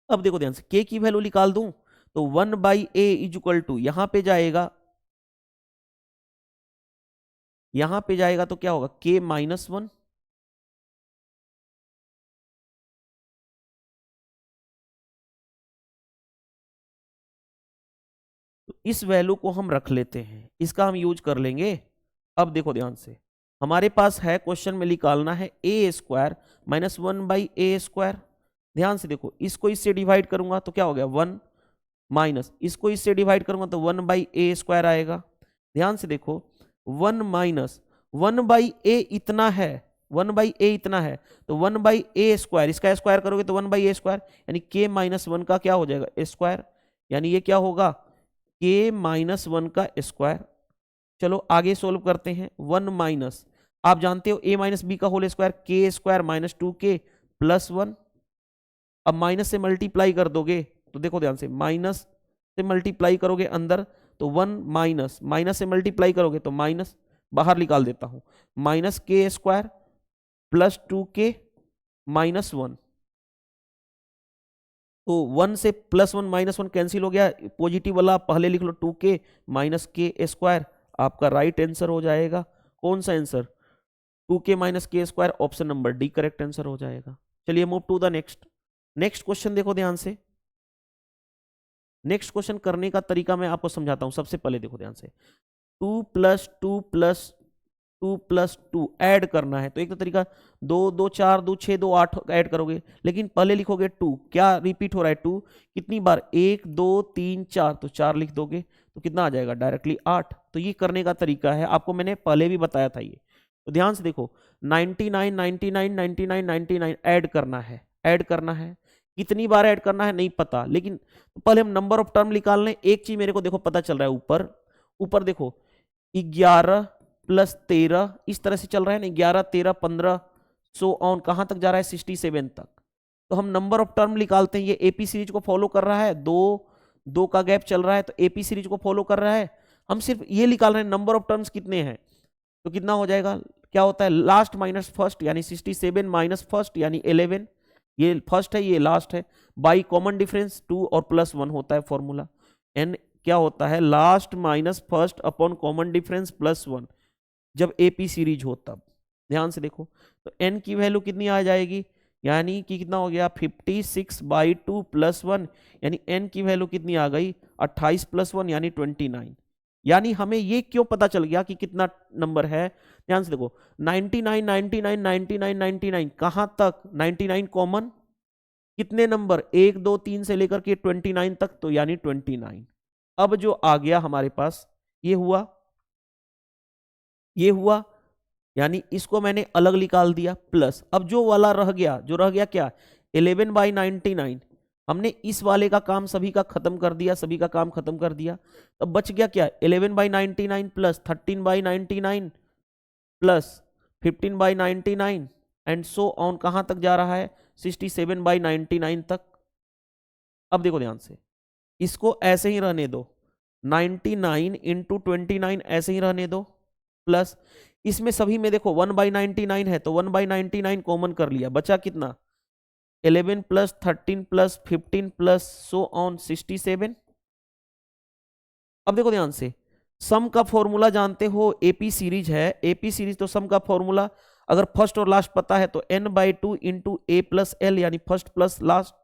अब देखो ध्यान से k की वैल्यू निकाल दूं तो 1/a इज इक्वल टू यहां पे जाएगा, यहां पे जाएगा तो क्या होगा k -1। तो इस वैल्यू को हम रख लेते हैं, इसका हम यूज कर लेंगे। अब देखो ध्यान से, हमारे पास है क्वेश्चन में निकालना है a² माइनस 1/a²। ध्यान से देखो, इसको इससे डिवाइड करूंगा तो क्या हो गया 1, माइनस इसको इससे डिवाइड करूंगा तो 1/a² आएगा। ध्यान से देखो 1 माइनस 1/a इतना है, 1/a इतना है, तो 1/a², इसका स्क्वायर करोगे तो 1/a², यानी k -1 का क्या हो जाएगा a², यानी ये क्या होगा k -1 का स्क्वायर। चलो आगे सोल्व करते हैं। 1 माइनस, आप जानते हो a माइनस बी का whole square k² -2k plus 1। अब माइनस से मल्टीप्लाई कर दोगे तो देखो ध्यान से, माइनस से मल्टीप्लाई करोगे अंदर तो 1 माइनस, माइनस से मल्टीप्लाई करोगे तो माइनस, बाहर निकाल देता हूं, -k² प्लस 2k -1। तो 1 से +1 -1 कैंसिल हो गया, पॉजिटिव वाला पहले लिख लो 2k -k², आपका राइट आंसर हो जाएगा। कौन सा answer 2k -k², option number D correct answer हो जाएगा। चलिए move to the next. Next question देखो ध्यान से। नेक्स्ट क्वेश्चन करने का तरीका मैं आपको समझाता हूं। सबसे पहले देखो ध्यान से, 2 + 2 + 2 प्लस 2 ऐड करना है। तो एक तो तरीका 2 2 4 2 6 2 8 ऐड करोगे, लेकिन पहले लिखोगे 2, क्या रिपीट हो रहा है 2 कितनी बार 1 2 3 4, तो 4 लिख दोगे तो कितना आ जाएगा डायरेक्टली 8। तो ये करने का तरीका है, आपको मैंने पहले भी बताया था ये। तो ध्यान से देखो 99 99 99 99 ऐड करना है, ऐड करना है, कितनी बार ऐड करना है नहीं पता, लेकिन पहले हम नंबर ऑफ टर्म निकाल लें। एक चीज मेरे को देखो पता चल रहा है, ऊपर ऊपर देखो 11 प्लस 13 इस तरह से चल रहा है ना, 11 13 15 सो ऑन कहां तक जा रहा है 67 तक। तो हम नंबर ऑफ टर्म निकालते हैं, ये एपी सीरीज को फॉलो कर रहा है, दो का गैप चल रहा है तो एपी सीरीज को फॉलो कर रहा है। हम सिर्फ ये निकाल रहे हैं नंबर ऑफ टर्म्स कितने हैं, तो कितना हो जाएगा, क्या होता है लास्ट माइनस फर्स्ट यानी 67 माइनस फर्स्ट यानी 11, ये फर्स्ट है ये लास्ट है, बाई कॉमन डिफरेंस 2 और प्लस 1 होता है फॉर्मूला। एन क्या होता है last minus first upon common difference plus 1, जब एपी सीरीज हो तब। ध्यान से देखो तो एन की वैल्यू कितनी आ जाएगी, यानी कि कितना हो गया 56/2 प्लस 1, यानी एन की वैल्यू कितनी आ गई 28 प्लस 1 यानी 29। यानी हमें ये क्यों पता चल गया कि कितना नंबर है, ध्यान से देखो 99 99 99 99 कहां तक 99 कॉमन, कितने नंबर 1 2 3 से लेकर के 29 तक, तो यानी 29। अब जो आ गया हमारे पास ये हुआ, ये हुआ, यानी इसको मैंने अलग निकाल दिया प्लस, अब जो वाला रह गया, जो रह गया क्या 11/99, हमने इस वाले का काम सभी का खत्म कर दिया, सभी का काम खत्म कर दिया। अब बच गया क्या 11/99 plus 13/99 plus 15/99 and so on कहां तक जा रहा है 67/99 तक। अब देखो ध्यान से, इसको ऐसे ही रहने दो, 99 इंटू 29 ऐसे ही रहने दो, प्लस इसमें सभी में देखो 1/99 है तो 1/99 कॉमन कर लिया, बचा कितना 11 plus 13 plus 15 plus so on 67। अब देखो ध्यान से, सम का फॉर्मूला जानते हो एपी सीरीज है, एपी सीरीज तो सम का फॉर्मूला अगर फर्स्ट और लास्ट पता है तो n/2 इंटू ए प्लस एल यानी फर्स्ट प्लस लास्ट।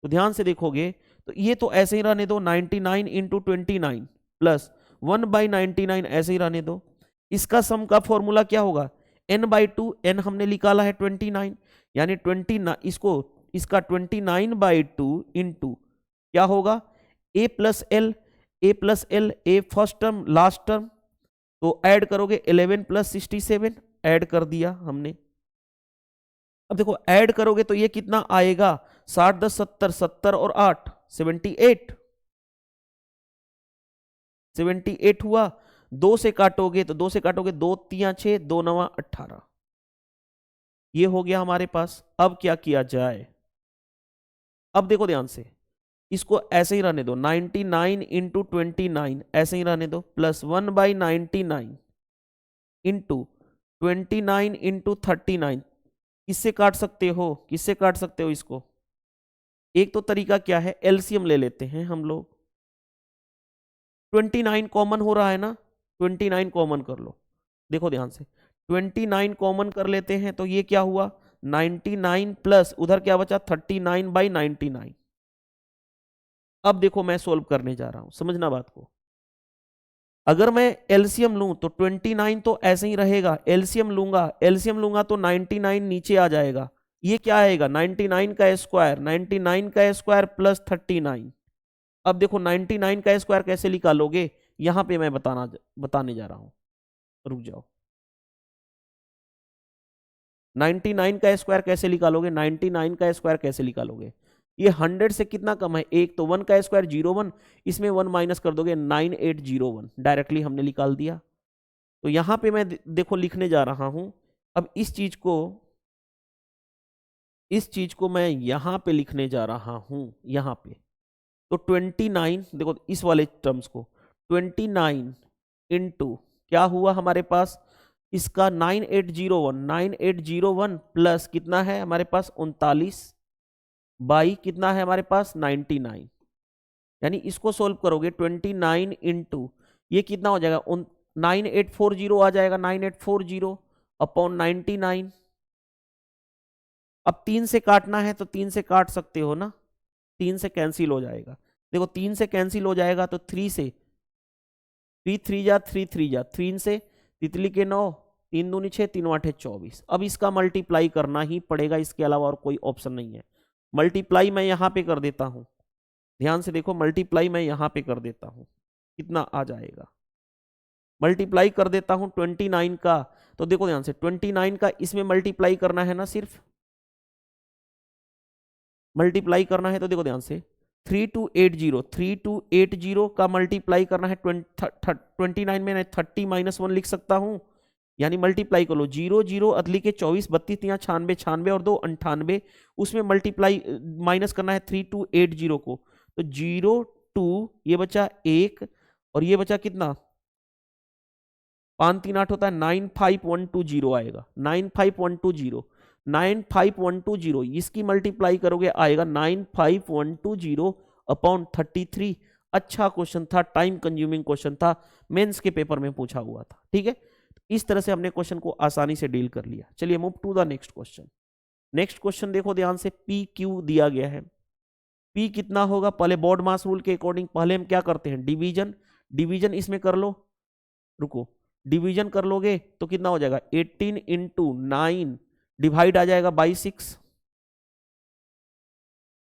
तो ध्यान से देखोगे तो ये तो ऐसे ही रहने दो 99 इंटू 29 प्लस 1/99 ऐसे ही रहने दो। इसका सम का फॉर्मूला क्या होगा n/2, n हमने निकाला है 29 यानी 29 इसको इसका 29/2 इंटू क्या होगा a plus l, A plus l, A first term last term, तो ऐड करोगे 11 प्लस 67 ऐड कर दिया हमने। अब देखो ऐड करोगे तो ये कितना आएगा 60 10 70, 70 और 8 78, 78 हुआ। 2 से काटोगे तो 2 से काटोगे 2 3 6 2 9 18, ये हो गया हमारे पास। अब क्या किया जाए, अब देखो ध्यान से, इसको ऐसे ही रहने दो 99 इंटू 29 ऐसे ही रहने दो प्लस 1/99 इंटू 29 इंटू 39, किससे काट सकते हो, किससे काट सकते हो इसको, एक तो तरीका क्या है एलसीएम ले लेते हैं हम लोग, 29 कॉमन हो रहा है ना, 29 कॉमन कर लो। देखो ध्यान से 29 कॉमन कर लेते हैं तो ये क्या हुआ 99 प्लस उधर क्या बचा 39/99। अब देखो मैं सोल्व करने जा रहा हूं, समझना बात को। अगर मैं एलसीएम लूं तो 29 तो ऐसे ही रहेगा, एलसीएम लूंगा तो 99 नीचे आ जाएगा, ये क्या आएगा 99 का स्क्वायर, 99 का स्क्वायर प्लस 39। अब देखो 99 का स्क्वायर कैसे निकालोगे, यहां पे मैं बताने जा रहा हूं, रुक जाओ। 99 का स्क्वायर कैसे निकालोगे, 99 का स्क्वायर कैसे निकालोगे, ये 100 से कितना कम है एक, तो 1 का स्क्वायर 01, इसमें 1 माइनस कर दोगे 9801, डायरेक्टली हमने निकाल दिया। तो यहां पे मैं देखो लिखने जा रहा हूं, अब इस चीज को मैं यहां पे लिखने जा रहा हूं, यहां पे तो 29 देखो इस वाले टर्म्स को 29 इंटू क्या हुआ हमारे पास इसका 9801 प्लस कितना है हमारे पास 39 बाई कितना है हमारे पास 99, यानी इसको सोल्व करोगे 29 इंटू ये कितना हो जाएगा 9840 आ जाएगा, 9840 अपॉन 99। अब 3 से काटना है तो 3 से काट सकते हो ना, 3 से कैंसिल हो जाएगा, देखो 3 से कैंसिल हो जाएगा तो 3 से 3 3 जा 3 3 जा 3 से तितली के 9, 3 दूनी 6, 3 8 24। अब इसका मल्टीप्लाई करना ही पड़ेगा, इसके अलावा और कोई ऑप्शन नहीं है। मल्टीप्लाई मैं यहां पे कर देता हूं, ध्यान से देखो, मल्टीप्लाई मैं यहां पे कर देता हूं, कितना आ जाएगा, मल्टीप्लाई कर देता हूं 29 का। तो देखो ध्यान से, 29 का इसमें मल्टीप्लाई करना है ना, सिर्फ मल्टीप्लाई करना है। तो देखो ध्यान से, 3280 का मल्टीप्लाई करना है 29 में 30 -1 लिख सकता हूं, यानी मल्टीप्लाई कर लो, 0 0 अदली के 24 32 यहाँ 96 96 और 2 98, उसमें मल्टीप्लाई माइनस करना है 3280 को। तो 0 2 ये बचा 1 और ये बचा कितना, 5 3 8 होता है, 95120 आएगा, 95120, 95120 इसकी मल्टीप्लाई करोगे आएगा 95120 अपॉन 33। अच्छा क्वेश्चन था, टाइम कंज्यूमिंग क्वेश्चन था, मेंस के पेपर में पूछा हुआ था। ठीक है, इस तरह से हमने क्वेश्चन को आसानी से डील कर लिया। चलिए move to the next question. Next question देखो ध्यान से, पी क्यू दिया गया है। पी कितना होगा, पहले बोर्ड मास रूल के अकॉर्डिंग पहले हम क्या करते हैं, डिवीजन, डिवीजन इसमें कर लो, रुको, डिवीजन कर लोगे तो कितना हो जाएगा, 18 × 9 डिवाइड आ जाएगा बाई 6।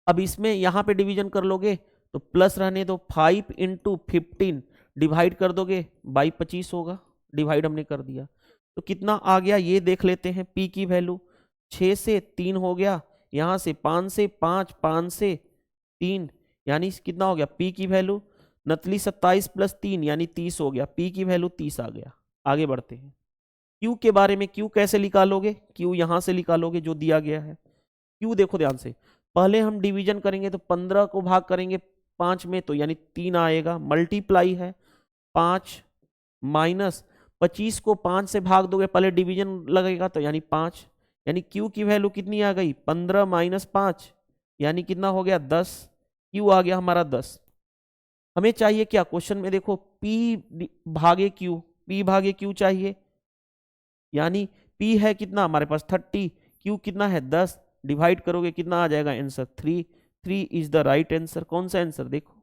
अब इसमें यहां पे डिवीजन कर लोगे तो प्लस रहने दो, 5 × 15 डिवाइड कर दोगे बाई 25 होगा, डिवाइड हमने कर दिया। तो कितना आ गया ये देख लेते हैं, पी की वैल्यू 6 से 3 हो गया, यहां से 5 से 5, 5 से 3, यानी कितना हो गया, पी की वैल्यू नतली 27 + 3 यानी 30 हो गया, पी की वैल्यू 30 आ गया। आगे बढ़ते हैं, क्यू के बारे में, क्यू कैसे निकालोगे, क्यू यहां से निकालोगे जो दिया गया है। क्यू देखो ध्यान से, पहले हम डिवीजन करेंगे तो 15 को भाग करेंगे 5 में तो यानी 3 आएगा, मल्टीप्लाई है 5 माइनस 25 को 5 से भाग दोगे, पहले डिवीजन लगेगा तो यानी 5, यानी क्यू की वैल्यू कितनी आ गई, 15 - 5 यानी कितना हो गया 10, क्यू आ गया हमारा 10। हमें चाहिए क्या, क्वेश्चन में देखो P भागे Q, P भागे Q चाहिए, यानी P है कितना हमारे पास 30, Q कितना है 10, डिवाइड करोगे कितना आ जाएगा answer 3। 3 is the right answer. कौन सा आंसर, देखो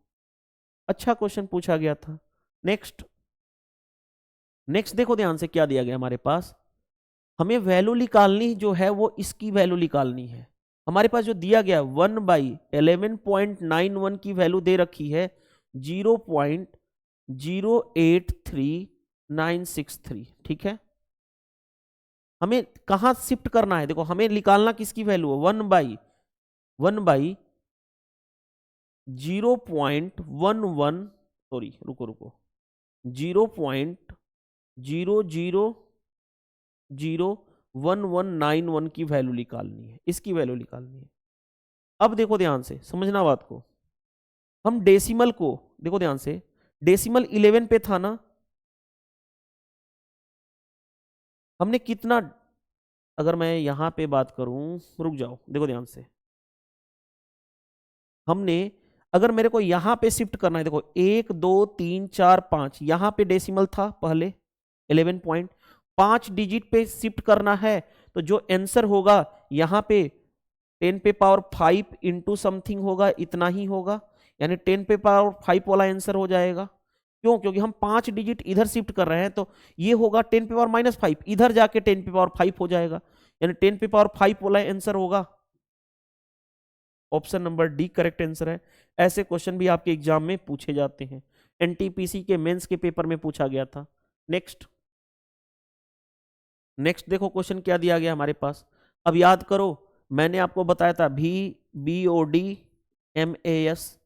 अच्छा क्वेश्चन पूछा गया था। नेक्स्ट, नेक्स्ट देखो ध्यान से क्या दिया गया हमारे पास, हमें वैल्यू निकालनी जो है वो इसकी वैल्यू निकालनी है। हमारे पास जो दिया गया 1/11.91 की वैल्यू दे रखी है 0.083963। ठीक है, हमें कहां शिफ्ट करना है, देखो हमें निकालना किसकी वैल्यू है, 1/0.11, सॉरी रुको रुको, 0.000191 की वैल्यू निकालनी है, इसकी वैल्यू निकालनी है। अब देखो ध्यान से समझना बात को, हम डेसिमल को देखो ध्यान से, डेसिमल 11 पे था ना, हमने कितना, अगर मैं यहां पे बात करूं, रुक जाओ देखो ध्यान से, हमने अगर मेरे को यहां पे शिफ्ट करना है, देखो 1 2 3 4 5 यहां पे डेसिमल था पहले 11 पॉइंट, 5 डिजिट पे शिफ्ट करना है तो जो आंसर होगा यहां पे 10 पे पावर 5 इंटू समथिंग होगा, इतना ही होगा, यानी 10 पे पावर 5 वाला आंसर हो जाएगा। क्यों, क्योंकि हम 5 डिजिट इधर शिफ्ट कर रहे हैं तो ये होगा 10 पे पावर -5, इधर जाके 10 पे पावर 5 हो जाएगा, यानी 10 पे पावर 5 वाला आंसर होगा। Option number D correct answer है। ऐसे क्वेश्चन भी आपके एग्जाम में पूछे जाते हैं, एनटीपीसी के मेंस के पेपर में पूछा गया था। नेक्स्ट, नेक्स्ट देखो क्वेश्चन क्या दिया गया हमारे पास। अब याद करो, मैंने आपको बताया था BOD MAS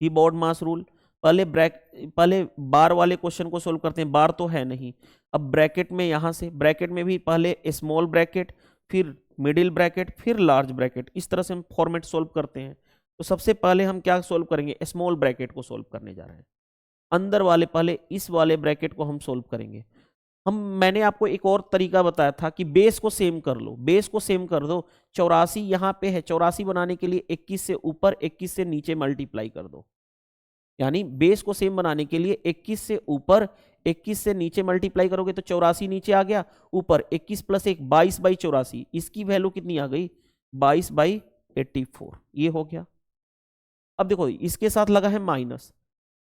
भी बोर्ड मास रूल। पहले बार वाले क्वेश्चन को सोल्व करते हैं, बार तो है नहीं। अब ब्रैकेट में, यहां से ब्रैकेट में भी पहले स्मॉल ब्रैकेट, फिर मिडिल ब्रैकेट, फिर लार्ज ब्रैकेट, इस तरह से हम फॉर्मेट सोल्व करते हैं। तो सबसे पहले हम क्या सोल्व करेंगे, स्मॉल ब्रैकेट को सोल्व करने जा रहे हैं। अंदर वाले पहले इस वाले ब्रैकेट को हम सोल्व करेंगे। मैंने आपको एक और तरीका बताया था कि बेस को सेम कर लो, बेस को सेम कर दो। 84 यहां पे है, 84 बनाने के लिए 21 से ऊपर 21 से नीचे मल्टीप्लाई कर दो, यानी बेस को सेम बनाने के लिए 21 से ऊपर 21 से नीचे मल्टीप्लाई करोगे तो 84 नीचे आ गया, ऊपर 21 + 1 22/84, इसकी वैल्यू कितनी आ गई 22/84, ये हो गया। अब देखो इसके साथ लगा है माइनस,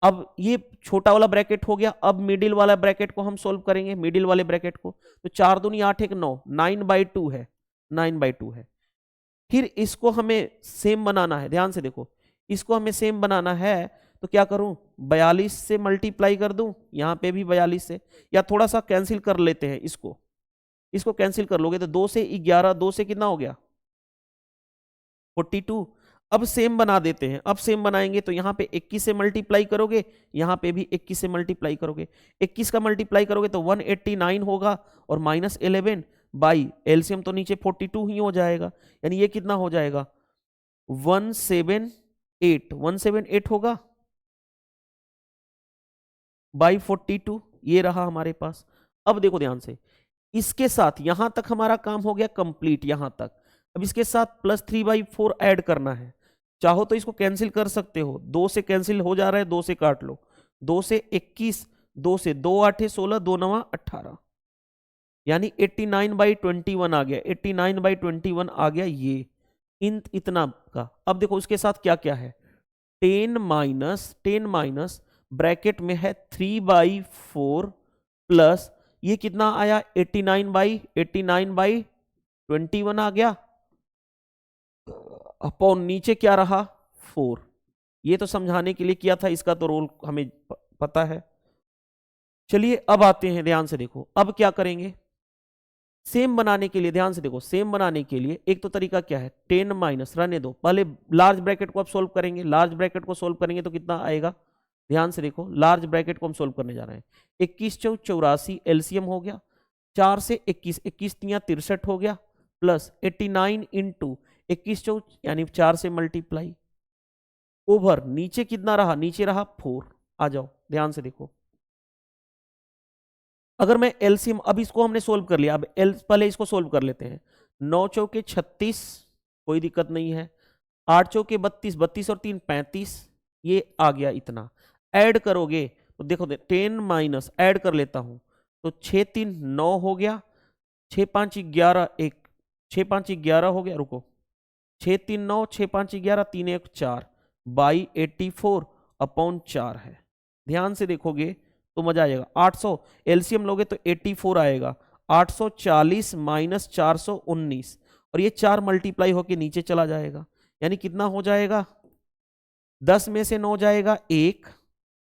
अब ये छोटा वाला ब्रैकेट हो गया, अब मिडिल वाला ब्रैकेट को हम सोल्व करेंगे, मिडिल वाले ब्रैकेट को। तो 4 दूनी 8 1 9, 9/2 है, 9/2 है। फिर इसको हमें सेम बनाना है, ध्यान से देखो, इसको हमें सेम बनाना है तो क्या करूं, 42 से मल्टीप्लाई कर दूं, यहां पे भी 42 से, या थोड़ा सा कैंसिल कर लेते हैं इसको कैंसिल कर लोगे तो 2 से 11, 2 से कितना हो गया 42। अब सेम बना देते हैं, अब सेम बनाएंगे तो यहां पे 21 से मल्टीप्लाई करोगे, यहां पे भी 21 से मल्टीप्लाई करोगे, 21 का मल्टीप्लाई करोगे तो 189 होगा, और -11 बाई एलसीएम तो नीचे 42 ही हो जाएगा, यानी ये कितना हो जाएगा 178 होगा बाई 42, ये रहा हमारे पास। अब देखो ध्यान से, इसके साथ यहां तक हमारा काम हो गया कंप्लीट, यहां तक। अब इसके साथ +3/4 ऐड करना है, चाहो तो इसको कैंसिल कर सकते हो, 2 से कैंसिल हो जा रहा है, 2 से काट लो, 2 से 21, 2 से 2 8 16, 2 9 18, यानी 89/21 आ गया, 89/21 आ गया ये इतना का। अब देखो उसके साथ क्या क्या है, 10 माइनस ब्रैकेट में है 3/4 प्लस ये कितना आया 89/21 आ गया, अपॉन नीचे क्या रहा 4। ये तो समझाने के लिए किया था, इसका तो रोल हमें पता है। चलिए अब आते हैं, ध्यान से देखो, अब क्या करेंगे सेम बनाने के लिए, ध्यान से देखो, सेम बनाने के लिए एक तो तरीका क्या है, 10 माइनस रहने दो, पहले लार्ज ब्रैकेट को अब सोल्व करेंगे, लार्ज ब्रैकेट को सोल्व करेंगे तो कितना आएगा, ध्यान से देखो, लार्ज ब्रैकेट को हम सोल्व करने जा रहे हैं, 21 × 84 एलसीएम हो गया, 4 से 21, 21 × 63 हो गया, प्लस 89 × 21 यानी 4 से मल्टीप्लाई, ओवर नीचे कितना रहा, नीचे रहा 4। आ जाओ ध्यान से देखो, अगर मैं एलसीएम, अब इसको हमने सोल्व कर लिया, अब पहले इसको सोल्व कर लेते हैं, 9 चौके 36, कोई दिक्कत नहीं है, 8 चौके 32, 32 और 3 35, ये आ गया इतना। ऐड करोगे तो देखो 10 माइनस ऐड कर लेता हूं तो 6 3 9 हो गया, 6 5 11 1, 6 5 11 हो गया, रुको, 6 3 9, 6 5 11, 3 1 4 बाई 84 अपॉन 4 है। ध्यान से देखोगे तो मजा आ जाएगा, 800 एलसीएम लोगे तो 84 आएगा, 840 माइनस 419, और ये 4 मल्टीप्लाई होके नीचे चला जाएगा, यानी कितना हो जाएगा 10 में से 9 जाएगा 1,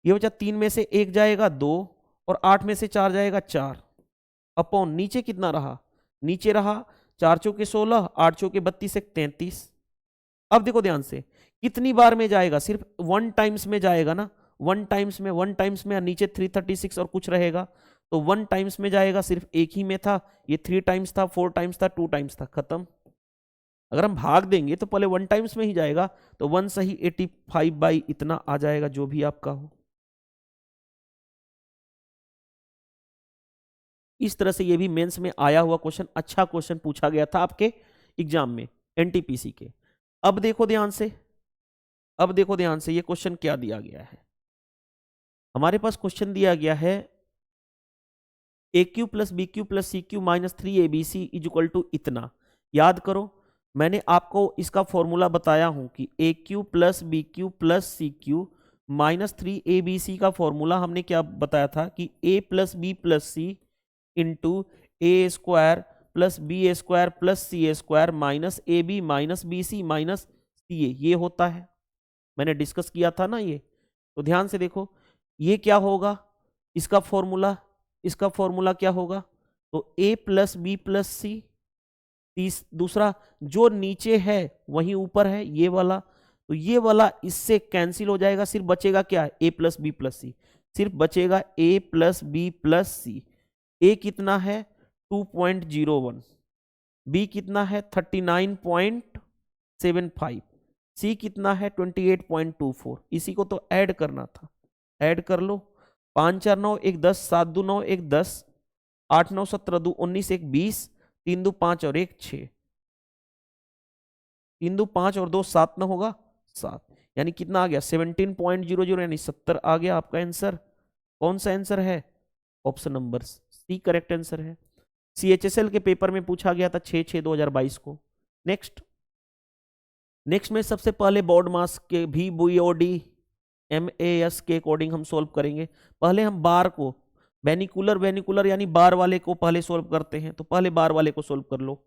ये बचा 3 में से 1 जाएगा 2, और 8 में से 4 जाएगा 4, अपॉन नीचे कितना रहा, नीचे रहा 4 चौके 16, 8 चौके 32 1 33। अब देखो ध्यान से कितनी बार में जाएगा, सिर्फ 1 टाइम्स में जाएगा ना, 1 टाइम्स में, 1 टाइम्स में, नीचे 336 और कुछ रहेगा, तो 1 टाइम्स में जाएगा, सिर्फ एक ही में था, ये 3 टाइम्स था, 4 टाइम्स था, 2 टाइम्स था, खत्म। अगर हम भाग देंगे तो पहले 1 टाइम्स में ही जाएगा, तो 1 सही 85 बाई इतना आ जाएगा, जो भी आपका हो। इस तरह से ये भी मेंस में आया हुआ क्वेश्चन, अच्छा क्वेश्चन पूछा गया था आपके एग्जाम में एनटीपीसी के। अब देखो ध्यान से, अब देखो ध्यान से, ये क्वेश्चन क्या दिया गया है, हमारे पास क्वेश्चन दिया गया है a cube plus b cube plus c cube minus 3abc is equal to इतना। याद करो मैंने आपको इसका फॉर्मूला बताया हूं कि a cube plus b cube plus c cube minus 3abc का फॉर्मूला हमने क्या बताया था कि a plus b plus c into a square plus b a square plus c a square minus a b minus b c minus c a, ये होता है, मैंने डिस्कस किया था ना ये। तो ध्यान से देखो ये क्या होगा, इसका फॉर्मूला, इसका फॉर्मूला क्या होगा, तो a प्लस बी प्लस सी, दूसरा जो नीचे है वही ऊपर है ये वाला, तो ये वाला इससे कैंसिल हो जाएगा, सिर्फ बचेगा क्या, a plus b plus c, सिर्फ बचेगा a plus b plus c. a कितना है 2.01, b कितना है 39.75, c कितना है 28.24, इसी को तो ऐड करना था, ऐड कर लो, 5 4 9 1 10, 7 2 9 1 10, 8 9 17 2 19 1 20, 3 2 5 और 1 6, 3 2 5 और 2 7 ना होगा 7, यानी कितना आ गया 17.00, यानी 70 आ गया आपका आंसर। कौन सा आंसर है, option number C correct answer है। सीएचएसएल के पेपर में पूछा गया था 6/6/2022 को। नेक्स्ट में सबसे पहले बोर्ड मास के भी बीओडी MAS के अकॉर्डिंग हम सोल्व करेंगे। पहले हम बार को वेनिकुलर यानी बार वाले को पहले सोल्व करते हैं। तो पहले बार वाले को सोल्व कर लो।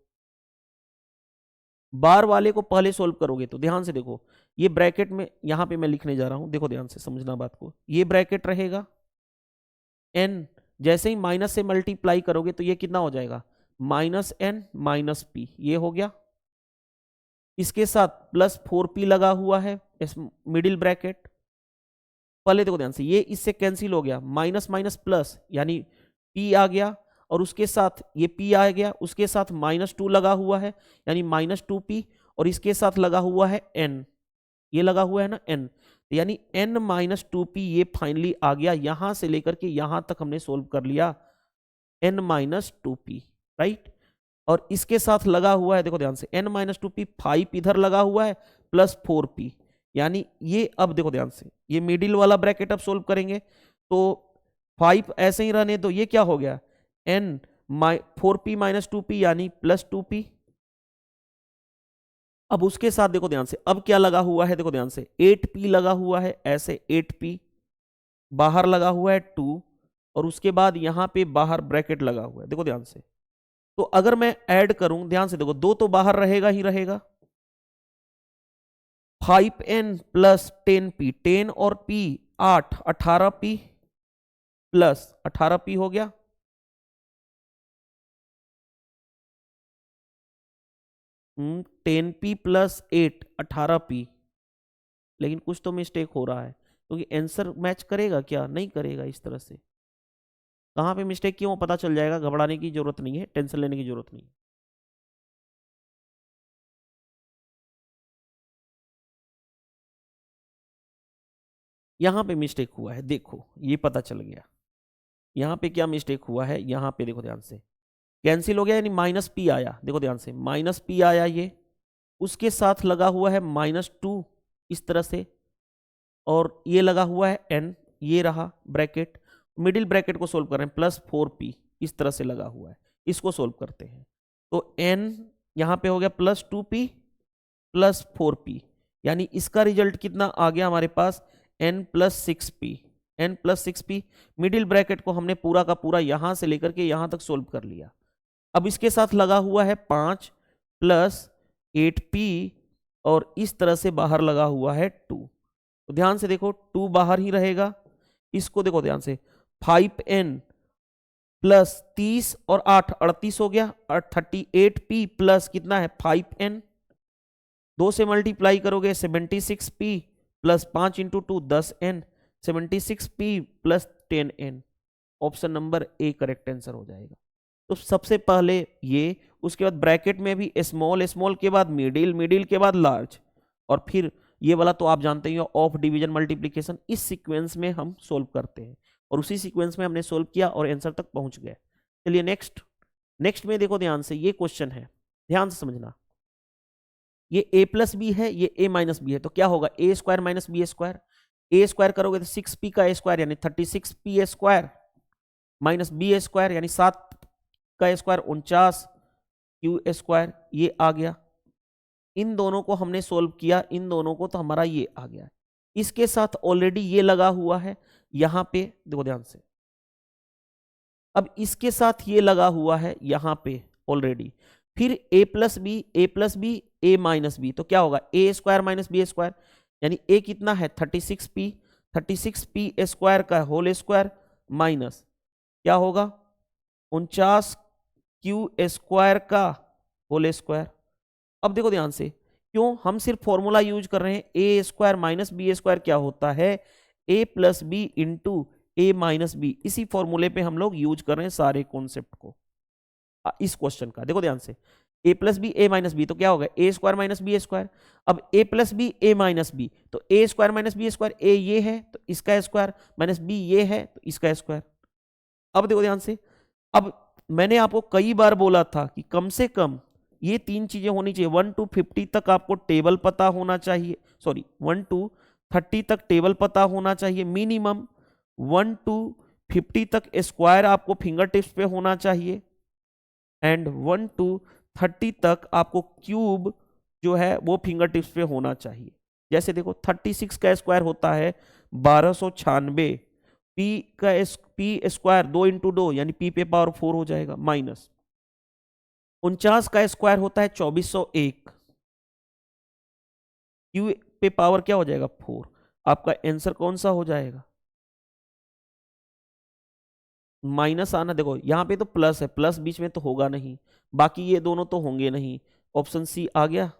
बार वाले को पहले सोल्व करोगे तो ध्यान से देखो, ये ब्रैकेट में यहां पे मैं लिखने जा रहा हूं, देखो ध्यान से समझना बात को। ये ब्रैकेट रहेगा n, जैसे ही माइनस से मल्टीप्लाई करोगे तो ये कितना हो जाएगा, -n -p, ये हो गया। इसके साथ +4p लगा हुआ है इस मिडिल ब्रैकेट। पहले देखो ध्यान से, ये इससे कैंसिल हो गया, माइनस माइनस प्लस यानी p आ गया, और उसके साथ ये p आ गया, उसके साथ -2 लगा हुआ है यानी -2p, और इसके साथ लगा हुआ है n, ये लगा हुआ है ना n, यानी n -2p ये फाइनली आ गया। यहां से लेकर के यहां तक हमने सोल्व कर लिया n -2p, राइट। और इसके साथ लगा हुआ है, देखो ध्यान से, n -2p, 5 इधर लगा हुआ है +4p, यानी ये, अब देखो ध्यान से, ये मिडिल वाला ब्रैकेट अब सोल्व करेंगे तो 5 ऐसे ही रहने दो, ये क्या हो गया, n 4p -2p यानी +2p। अब उसके साथ देखो ध्यान से, अब क्या लगा हुआ है, देखो ध्यान से, 8p लगा हुआ है, ऐसे 8p, बाहर लगा हुआ है 2, और उसके बाद यहां पे बाहर ब्रैकेट लगा हुआ है, देखो ध्यान से। तो अगर मैं ऐड करूं, ध्यान से देखो, 2 तो बाहर रहेगा ही रहेगा, 5n + 10p, 10 और p 8, 18p + 18p हो गया। हम्म, 10p + 8, 18p, लेकिन कुछ तो मिस्टेक हो रहा है, क्योंकि आंसर मैच करेगा क्या, नहीं करेगा इस तरह से। कहां पे मिस्टेक क्यों पता चल जाएगा, घबराने की जरूरत नहीं है, टेंशन लेने की जरूरत नहीं है। यहां पे मिस्टेक हुआ है, देखो ये पता चल गया। यहां पे क्या मिस्टेक हुआ है, यहां पे देखो ध्यान से, कैंसिल हो गया यानी -p आया, देखो ध्यान से, -p आया ये, उसके साथ लगा हुआ है -2 इस तरह से, और ये लगा हुआ है n, ये रहा ब्रैकेट, मिडिल ब्रैकेट को सोल्व कर रहे हैं, +4p इस तरह से लगा हुआ है, इसको सोल्व करते हैं। तो n यहां पे हो गया +2p +4p, यानी इसका रिजल्ट कितना आ गया हमारे पास, n + 6p, n + 6p। Middle bracket को हमने पूरा का पूरा यहां से लेकर के यहां तक सोल्व कर लिया। अब इसके साथ लगा हुआ है 5 + 8p, और इस तरह से बाहर लगा हुआ है 2। तो ध्यान से देखो, 2 बाहर ही रहेगा, इसको देखो ध्यान से, 5n + 30 और 8 38 हो गया, और 38p प्लस कितना है 5n, 2 से मल्टीप्लाई करोगे 76p + 5 × 2 10n, 76p + 10n, option number A correct answer हो जाएगा। तो सबसे पहले ये, उसके बाद ब्रैकेट में भी स्मॉल, स्मॉल के बाद मिडिल, मिडिल के बाद लार्ज, और फिर ये वाला तो आप जानते ही हो, ऑफ डिवीजन मल्टीप्लिकेशन। इस सीक्वेंस में हम सोल्व करते हैं, और उसी सीक्वेंस में हमने सोल्व किया और आंसर तक पहुंच गए। चलिए नेक्स्ट, नेक्स्ट में देखो ध्यान से, ये क्वेश्चन है, ध्यान से समझना, ये a + b है, ये a - b है, तो क्या होगा, a² - b², a² करोगे तो 6p का a² यानी 36p a² -b² यानी 7 का a², 49q², ये आ गया। इन दोनों को हमने सोल्व किया, इन दोनों को, तो हमारा ये आ गया। इसके साथ ऑलरेडी ये लगा हुआ है यहां पे, देखो ध्यान से, अब इसके साथ ये लगा हुआ है यहां पे ऑलरेडी, फिर a + b, a + b, a - b, तो क्या होगा, a² - b² यानी a कितना है 36p, 36p a² का होल स्क्वायर माइनस क्या होगा 49q² का होल स्क्वायर। अब देखो ध्यान से, क्यों हम सिर्फ फॉर्मूला यूज कर रहे हैं, a² - b² क्या होता है, a + b × a - b, इसी फॉर्मूले पे हम लोग यूज कर रहे हैं सारे कॉन्सेप्ट को इस क्वेश्चन का। देखो ध्यान से, a + b a - b, तो क्या होगा a² - b², अब a + b a - b, तो a² - b², a ये है तो इसका स्क्वायर, -b ये है तो इसका स्क्वायर। अब देखो ध्यान से, अब मैंने आपको कई बार बोला था कि कम से कम ये 3 चीजें होनी चाहिए, 1 to 50 तक आपको टेबल पता होना चाहिए, सॉरी 1 to 30 तक टेबल पता होना चाहिए मिनिमम, 1 to 50 तक स्क्वायर आपको फिंगर टिप्स पे होना चाहिए, एंड 1 to 30 तक आपको क्यूब जो है वो फिंगर टिप्स पे होना चाहिए। जैसे देखो 36 का स्क्वायर होता है 1296, पी स्क्वायर 2 इंटू 2 यानी पी पे पावर 4 हो जाएगा, माइनस 49 का स्क्वायर होता है 2401, क्यू पे पावर क्या हो जाएगा 4। आपका आंसर कौन सा हो जाएगा, माइनस आना, देखो यहां पे तो प्लस है, प्लस बीच में तो होगा नहीं, बाकी ये दोनों तो होंगे नहीं, ऑप्शन सी आ गया,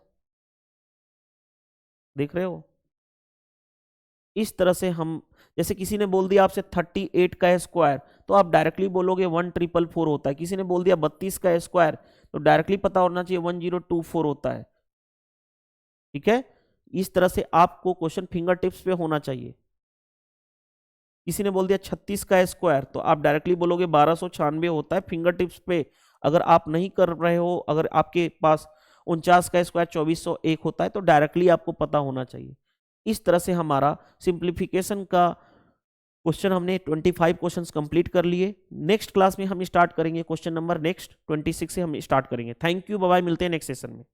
देख रहे हो। इस तरह से हम, जैसे किसी ने बोल दिया आपसे 38 का स्क्वायर, तो आप डायरेक्टली बोलोगे 1444 होता है, किसी ने बोल दिया 32 का स्क्वायर, तो डायरेक्टली पता होना चाहिए 1024 होता है, ठीक है। इस तरह से आपको क्वेश्चन फिंगर टिप्स पे होना चाहिए। किसी ने बोल दिया 36 का स्क्वायर, तो आप डायरेक्टली बोलोगे 1296 होता है, फिंगर टिप्स पे अगर आप नहीं कर रहे हो, अगर आपके पास 49 का स्क्वायर 2401 होता है, तो डायरेक्टली आपको पता होना चाहिए। इस तरह से हमारा सिंप्लीफिकेशन का क्वेश्चन हमने 25 क्वेश्चंस कंप्लीट कर लिए। नेक्स्ट क्लास में हम स्टार्ट करेंगे क्वेश्चन नंबर नेक्स्ट 26 से हम स्टार्ट करेंगे। थैंक यू, बाय बाय, मिलते हैं नेक्स्ट सेशन में।